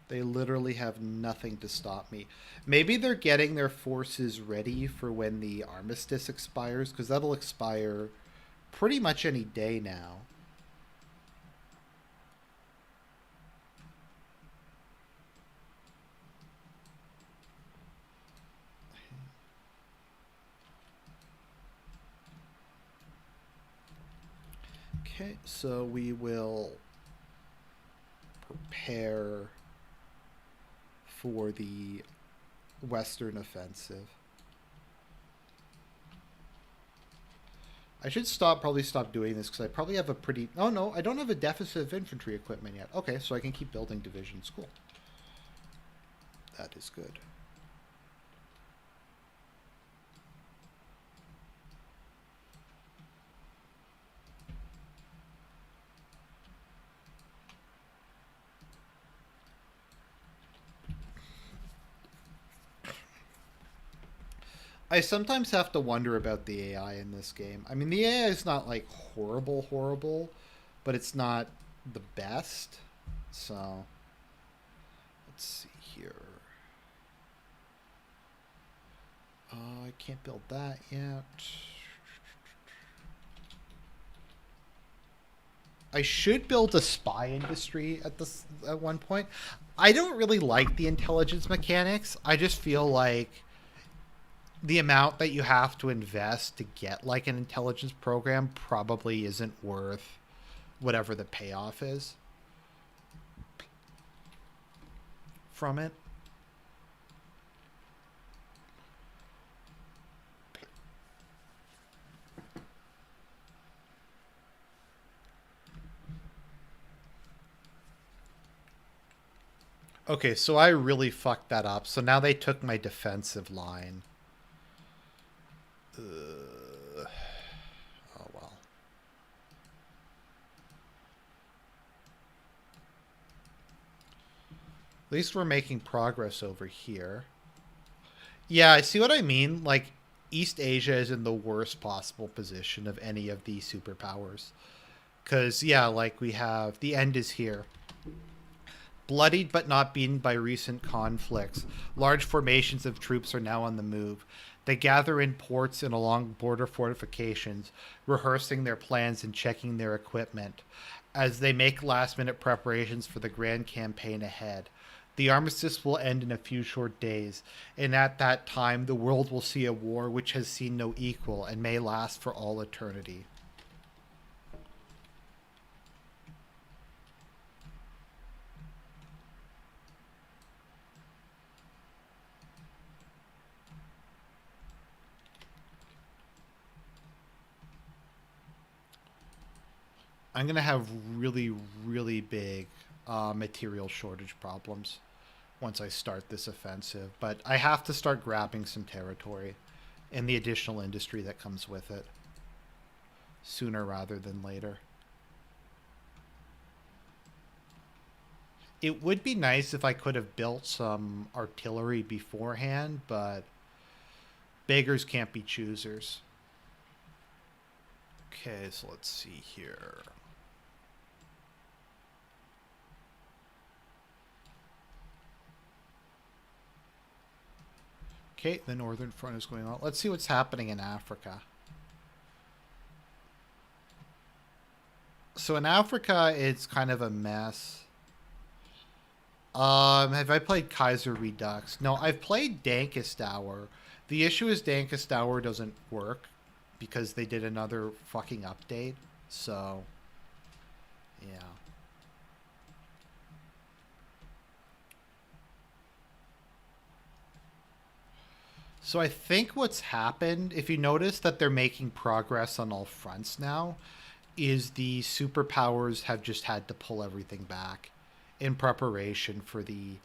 They literally have nothing to stop me. Maybe they're getting their forces ready for when the armistice expires, because that'll expire pretty much any day now. Okay, so we will prepare for the Western offensive. I should probably stop doing this because I probably have a pretty. Oh no, I don't have a deficit of infantry equipment yet. Okay, so I can keep building divisions. Cool. That is good. I sometimes have to wonder about the AI in this game. I mean, the AI is not like horrible, but it's not the best. So, let's see here. I can't build that yet. I should build a spy industry at one point. I don't really like the intelligence mechanics. I just feel like the amount that you have to invest to get like an intelligence program probably isn't worth whatever the payoff is from it. Okay, so I really fucked that up. So now they took my defensive line. Oh well. At least we're making progress over here. Yeah, I see what I mean. Like, East Asia is in the worst possible position of any of these superpowers. Because, yeah, like we have the end is here. Bloodied but not beaten by recent conflicts, large formations of troops are now on the move. They gather in ports and along border fortifications, rehearsing their plans and checking their equipment as they make last minute preparations for the grand campaign ahead. The armistice will end in a few short days, and at that time, the world will see a war which has seen no equal and may last for all eternity. I'm going to have really big material shortage problems once I start this offensive. But I have to start grabbing some territory and the additional industry that comes with it sooner rather than later. It would be nice if I could have built some artillery beforehand, but beggars can't be choosers. Okay, so let's see here. Okay, the northern front is going on. Let's see what's happening in Africa. So in Africa, it's kind of a mess. Have I played Kaiser Redux? No, I've played Dankest Hour. The issue is Dankest Hour doesn't work because they did another fucking update. So, yeah. So I think what's happened, if you notice that they're making progress on all fronts now, is the superpowers have just had to pull everything back in preparation for the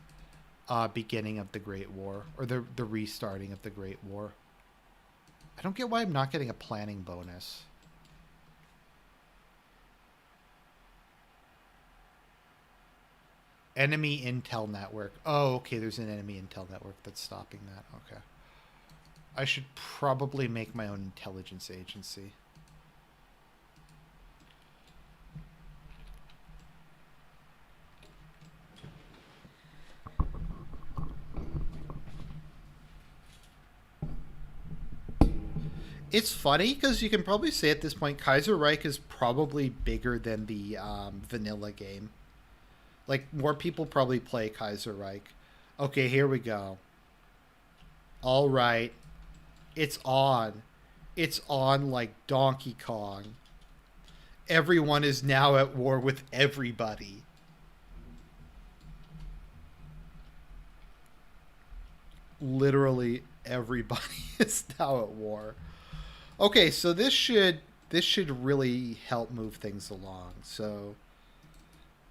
beginning of the Great War or the restarting of the Great War. I don't get why I'm not getting a planning bonus. Enemy intel network. Oh, okay. There's an enemy intel network that's stopping that. Okay. I should probably make my own intelligence agency. It's funny because you can probably say at this point, Kaiser Reich is probably bigger than the vanilla game. Like, more people probably play Kaiser Reich. Okay, here we go. All right. It's on. It's on like Donkey Kong. Everyone is now at war with everybody. Literally everybody is now at war. Okay, so this should really help move things along. So,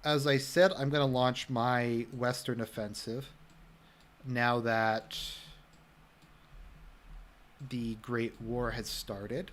as I said, I'm going to launch my Western offensive now that the Great War has started.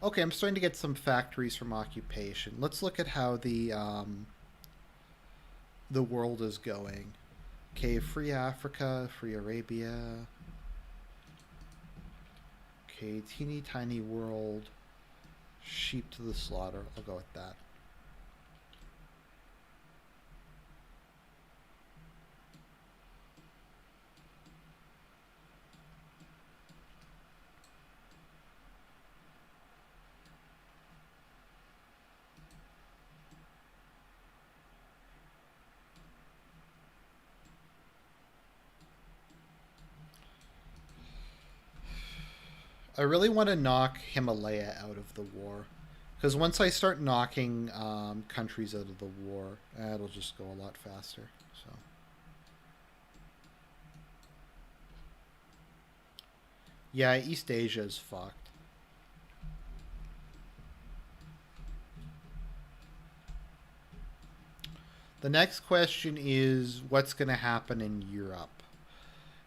Okay, I'm starting to get some factories from occupation. Let's look at how the world is going. Okay, free Africa, free Arabia. Okay, teeny tiny world. Sheep to the slaughter. I'll go with that. I really want to knock Himalaya out of the war. Because once I start knocking countries out of the war, it'll just go a lot faster. So, yeah, East Asia is fucked. The next question is what's going to happen in Europe?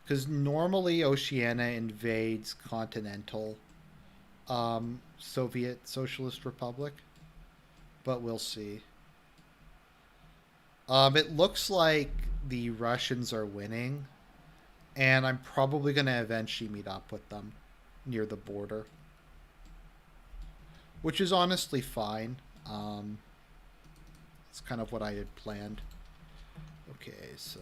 Because normally Oceania invades continental Soviet Socialist Republic, but we'll see. It looks like the Russians are winning, and I'm probably going to eventually meet up with them near the border, which is honestly fine. Um, it's kind of what I had planned. Okay, so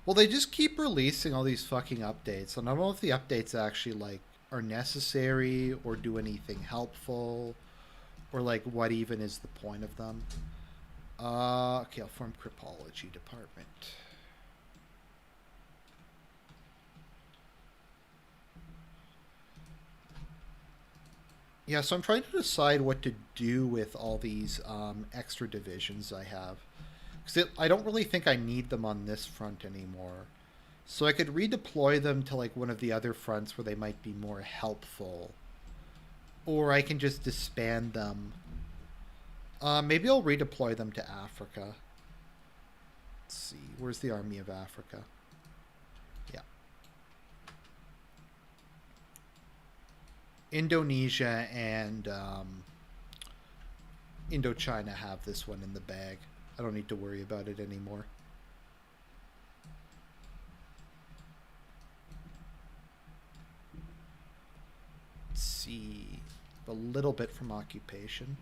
well, they just keep releasing all these fucking updates, and I don't know if the updates actually like are necessary or do anything helpful, or like what even is the point of them. Okay, I'll form cryptology department. Yeah, so I'm trying to decide what to do with all these extra divisions I have. Because I don't really think I need them on this front anymore. So I could redeploy them to like one of the other fronts where they might be more helpful. Or I can just disband them. Maybe I'll redeploy them to Africa. Let's see, where's the Army of Africa? Yeah. Indonesia and Indochina have this one in the bag. I don't need to worry about it anymore. Let's see. A little bit from occupation.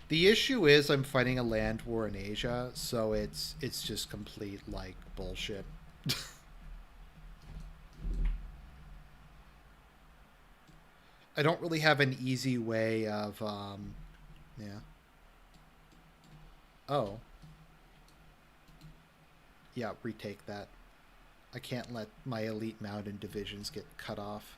The issue is I'm fighting a land war in Asia, so it's just complete like bullshit. I don't really have an easy way of yeah. Oh, yeah, retake that. I can't let my elite mountain divisions get cut off.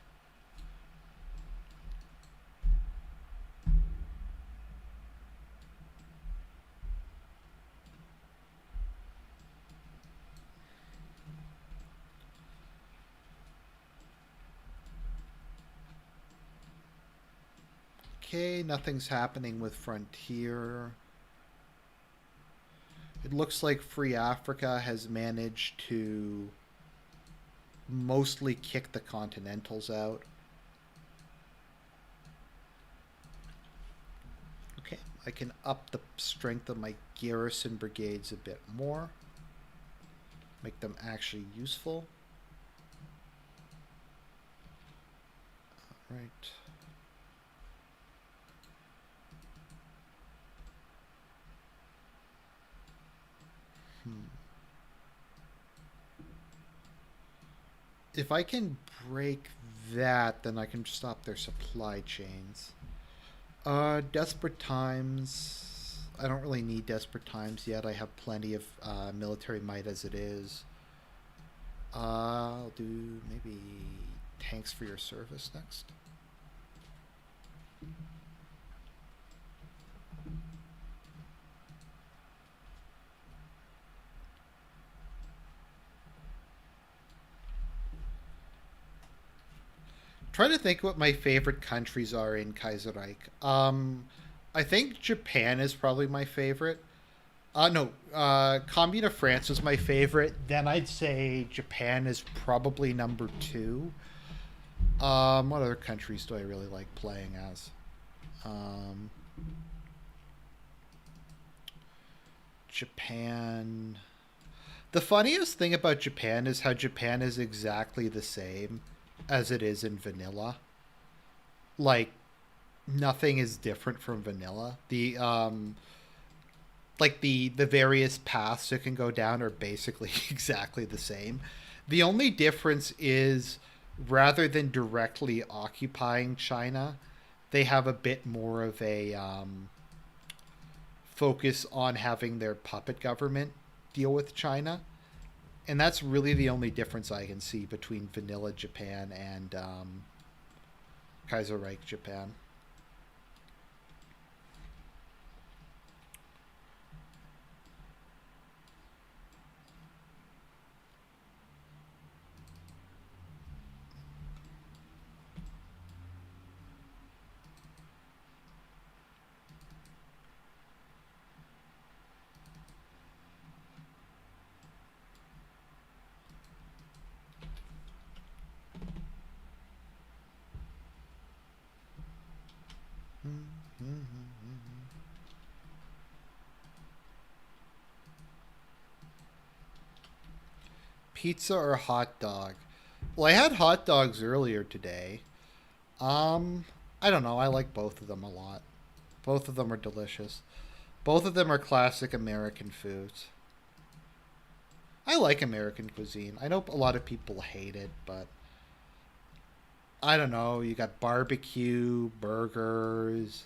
Okay, nothing's happening with Frontier. It looks like Free Africa has managed to mostly kick the Continentals out. Okay, I can up the strength of my garrison brigades a bit more. Make them actually useful. All right. If I can break that, then I can stop their supply chains. Desperate times. I don't really need desperate times yet. I have plenty of military might as it is. I'll do maybe tanks for your service next. Trying to think what my favorite countries are in Kaiserreich. I think Japan is probably my favorite. No, Commune of France is my favorite. Then I'd say Japan is probably number two. What other countries do I really like playing as? Um, Japan. The funniest thing about Japan is how Japan is exactly the same as it is in vanilla. Like nothing is different from vanilla. The various paths it can go down are basically exactly the same. The only difference is rather than directly occupying China, they have a bit more of a focus on having their puppet government deal with China. And that's really the only difference I can see between vanilla Japan and Kaiserreich Japan. Pizza or hot dog? Well, I had hot dogs earlier today. Um, I don't know. I like both of them a lot. Both of them are delicious. Both of them are classic American foods. I like American cuisine. I know a lot of people hate it, but I don't know. You got barbecue, burgers,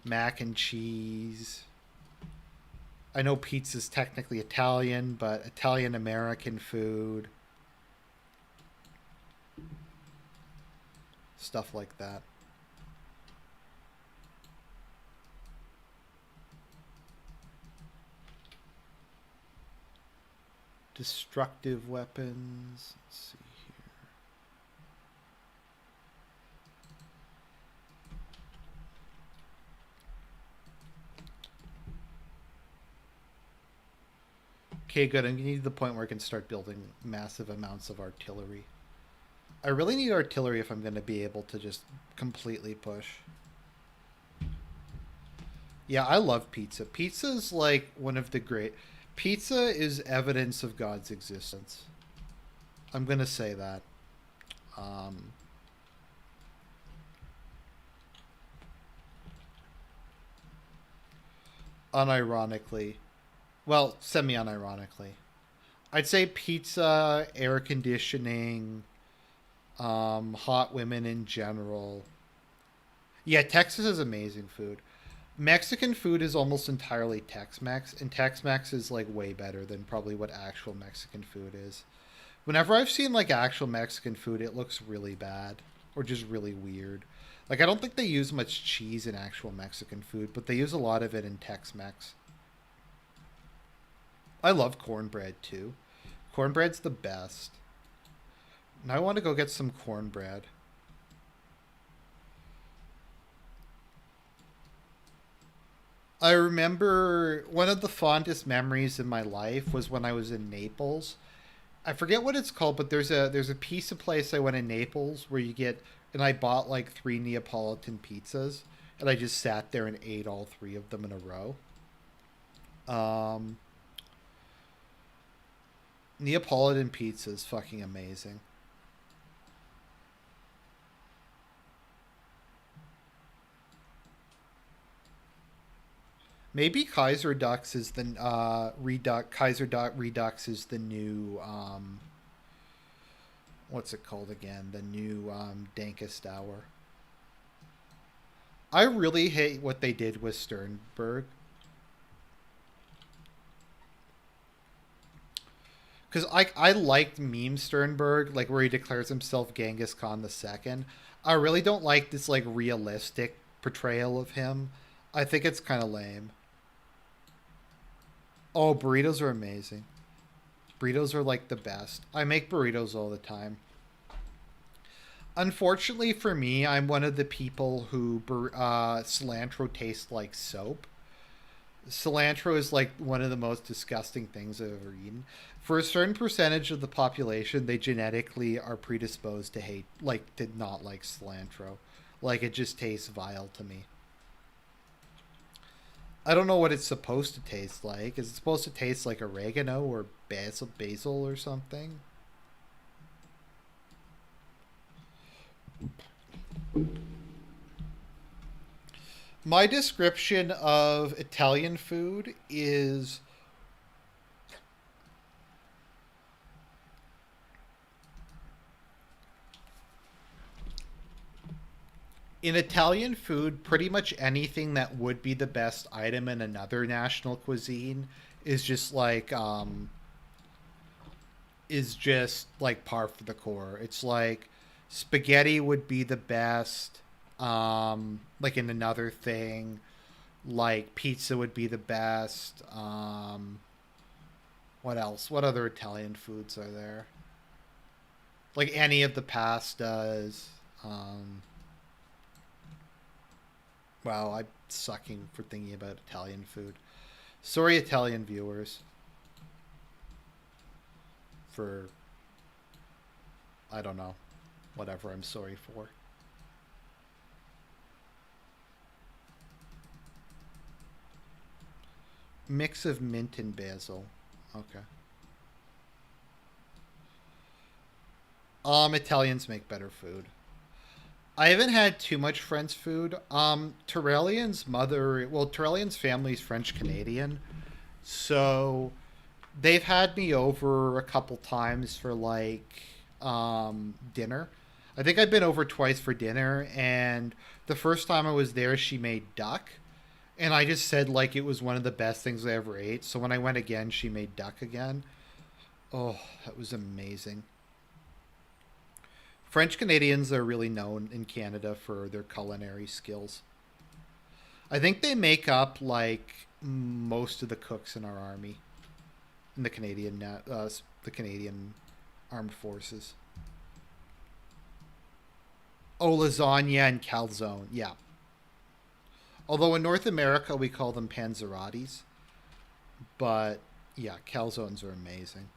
mac and cheese. I know pizza's technically Italian, but Italian American food, stuff like that. Destructive weapons. Let's see here. Okay, good. I'm getting to the point where I can start building massive amounts of artillery. I really need artillery if I'm going to be able to just completely push. Yeah, I love pizza. Pizza is like one of the great. Pizza is evidence of God's existence. I'm going to say that. Um, Unironically. Well, semi unironically. I'd say pizza, air conditioning, hot women in general. Yeah, Texas is amazing food. Mexican food is almost entirely Tex-Mex, and Tex-Mex is like way better than probably what actual Mexican food is. Whenever I've seen like actual Mexican food, it looks really bad or just really weird. Like I don't think they use much cheese in actual Mexican food, but they use a lot of it in Tex-Mex. I love cornbread too. Cornbread's the best. Now I want to go get some cornbread. I remember one of the fondest memories in my life was when I was in Naples. I forget what it's called, but there's a pizza place I went in Naples where you get, and I bought like three Neapolitan pizzas, and I just sat there and ate all three of them in a row. Um, Neapolitan pizza is fucking amazing. Maybe Kaiser Dux is the Redux. Kaiser Redux is the new what's it called again? The new Dankest Hour. I really hate what they did with Sternberg because I liked meme Sternberg like where he declares himself Genghis Khan the second. I really don't like this like realistic portrayal of him. I think it's kind of lame. Oh, burritos are amazing. Burritos are like the best. I make burritos all the time. Unfortunately for me, I'm one of the people who cilantro tastes like soap. Cilantro is like one of the most disgusting things I've ever eaten. For a certain percentage of the population, they genetically are predisposed to hate, like, to not like cilantro. Like, it just tastes vile to me. I don't know what it's supposed to taste like. Is it supposed to taste like oregano or basil or something? My description of Italian food is in Italian food, pretty much anything that would be the best item in another national cuisine is just like par for the core. It's like spaghetti would be the best like in another thing, like pizza would be the best. What else? What other Italian foods are there? Like any of the pastas. Um, wow, I'm sucking for thinking about Italian food. Sorry, Italian viewers, for I don't know, whatever I'm sorry for. Mix of mint and basil. Okay. Italians make better food. I haven't had too much French food. Terrellian's family's French Canadian, so they've had me over a couple times for like dinner. I think I've been over twice for dinner, and the first time I was there, she made duck, and I just said like it was one of the best things I ever ate. So when I went again, she made duck again. Oh, that was amazing. French Canadians are really known in Canada for their culinary skills. I think they make up like most of the cooks in our army, in the Canadian armed forces. Oh, lasagna and calzone. Yeah. Although in North America we call them panzerottis, but yeah, calzones are amazing.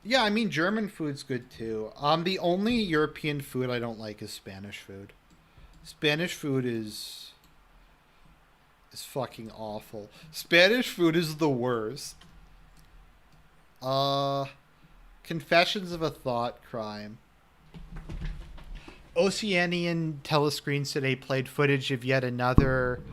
Yeah, I mean German food's good too. The only European food I don't like is Spanish food. Spanish food is fucking awful. Spanish food is the worst. Uh, Confessions of a Thought Crime. Oceanian Telescreens today played footage of yet another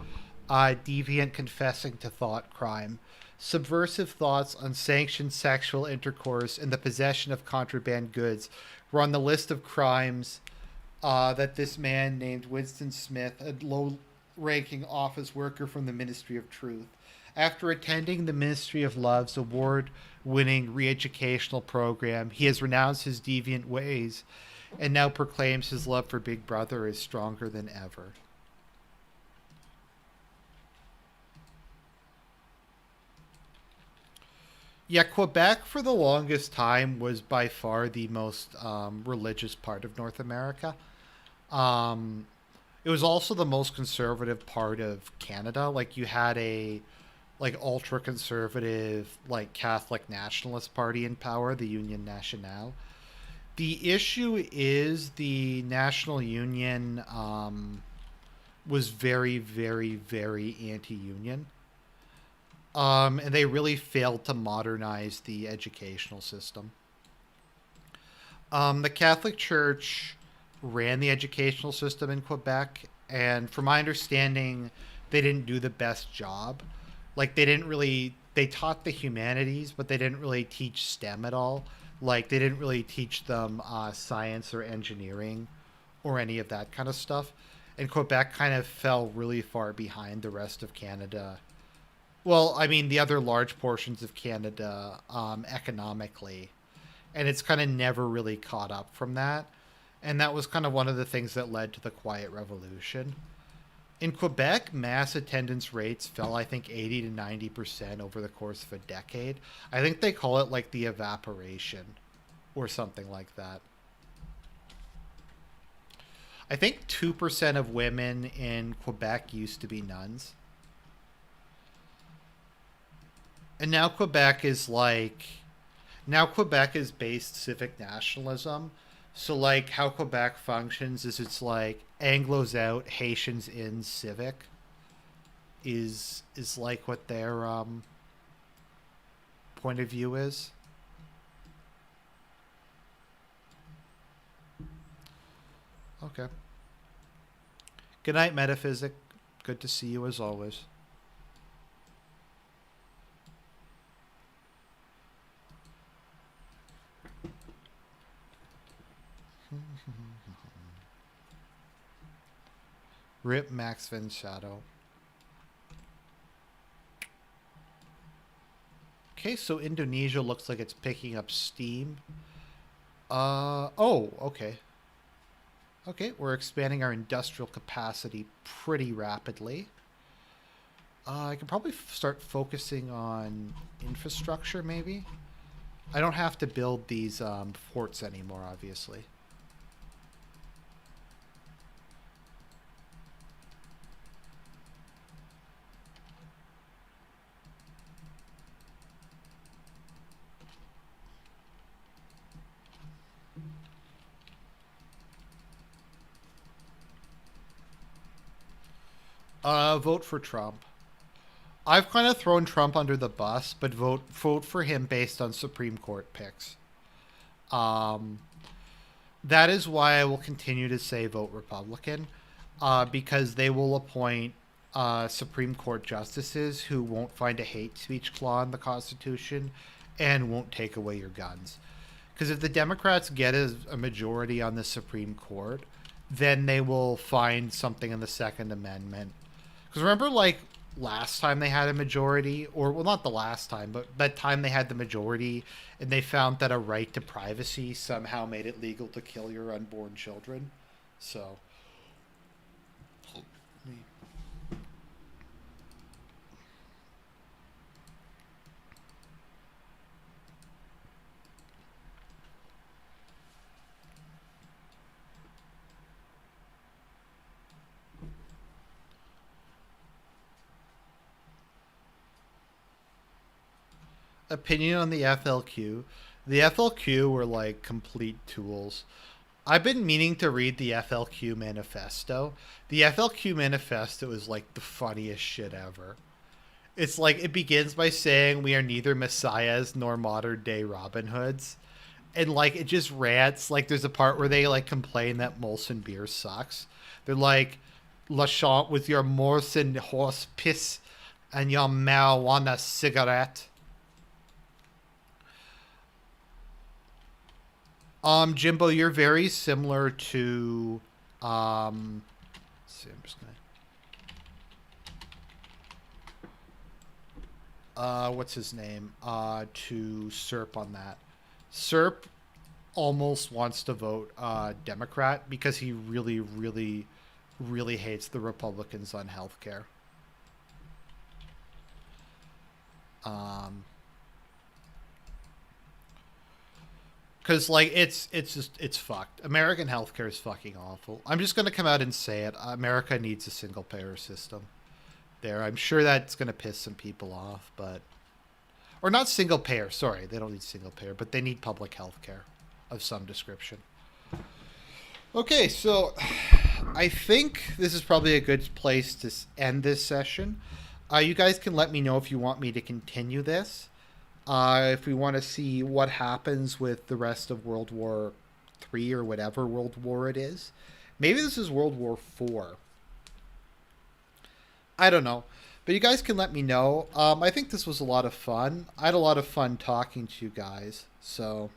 deviant confessing to thought crime. Subversive thoughts, unsanctioned sexual intercourse, and the possession of contraband goods were on the list of crimes that this man named Winston Smith, a low ranking office worker from the Ministry of Truth, after attending the Ministry of Love's award winning re educational program, he has renounced his deviant ways and now proclaims his love for Big Brother is stronger than ever. Yeah, Quebec for the longest time was by far the most religious part of North America. Um, it was also the most conservative part of Canada. Like you had a like ultra conservative like Catholic nationalist party in power, the Union Nationale. The issue is the National Union was very, very, very anti-union, and they really failed to modernize the educational system. The Catholic Church ran the educational system in Quebec, and from my understanding, they didn't do the best job. Like they didn't really they taught the humanities, but they didn't really teach STEM at all. Like they didn't really teach them science or engineering or any of that kind of stuff. And Quebec kind of fell really far behind the rest of Canada. Well, I mean, the other large portions of Canada economically. And it's kind of never really caught up from that. And that was kind of one of the things that led to the Quiet Revolution. In Quebec, mass attendance rates fell, I think, 80 to 90% over the course of a decade. I think they call it like the evaporation or something like that. I think 2% of women in Quebec used to be nuns. And now Quebec is like. Now Quebec is based civic nationalism. So, like, how Quebec functions is it's like Anglo's out, Haitians in civic is like what their point of view is. Okay. Good night, Metaphysic. Good to see you as always. Rip Max Vin's Shadow. Okay, so Indonesia looks like it's picking up steam. Oh, okay. Okay, we're expanding our industrial capacity pretty rapidly. I can probably start focusing on infrastructure, maybe. I don't have to build these forts anymore, obviously. Vote for Trump. I've kind of thrown Trump under the bus, but vote for him based on Supreme Court picks. Um, that is why I will continue to say vote Republican, because they will appoint Supreme Court justices who won't find a hate speech clause in the Constitution and won't take away your guns. Because if the Democrats get a majority on the Supreme Court, then they will find something in the Second Amendment. Because remember, like, last time they had a majority, or, well, not the last time, but that time they had the majority, and they found that a right to privacy somehow made it legal to kill your unborn children. So. Opinion on the FLQ. The FLQ were like complete tools. I've been meaning to read the FLQ manifesto. The FLQ manifesto is like the funniest shit ever. It's like it begins by saying we are neither messiahs nor modern day Robin Hoods. and like it just rants. Like there's a part where they like complain that Molson beer sucks. They're like, "La chante with your Molson horse piss and your marijuana cigarette." Jimbo, you're very similar to let's see, I'm just gonna what's his name? To Serp on that. Serp almost wants to vote Democrat because he really, really, really hates the Republicans on healthcare. Um, because like it's just it's fucked. American healthcare is fucking awful. I'm just gonna come out and say it. America needs a single payer system. There, I'm sure that's gonna piss some people off, but or not single payer. Sorry, they don't need single payer, but they need public health care of some description. Okay, so I think this is probably a good place to end this session. You guys can let me know if you want me to continue this. If we want to see what happens with the rest of World War III or whatever World War it is. Maybe this is World War IV. I don't know. But you guys can let me know. I think this was a lot of fun. I had a lot of fun talking to you guys. So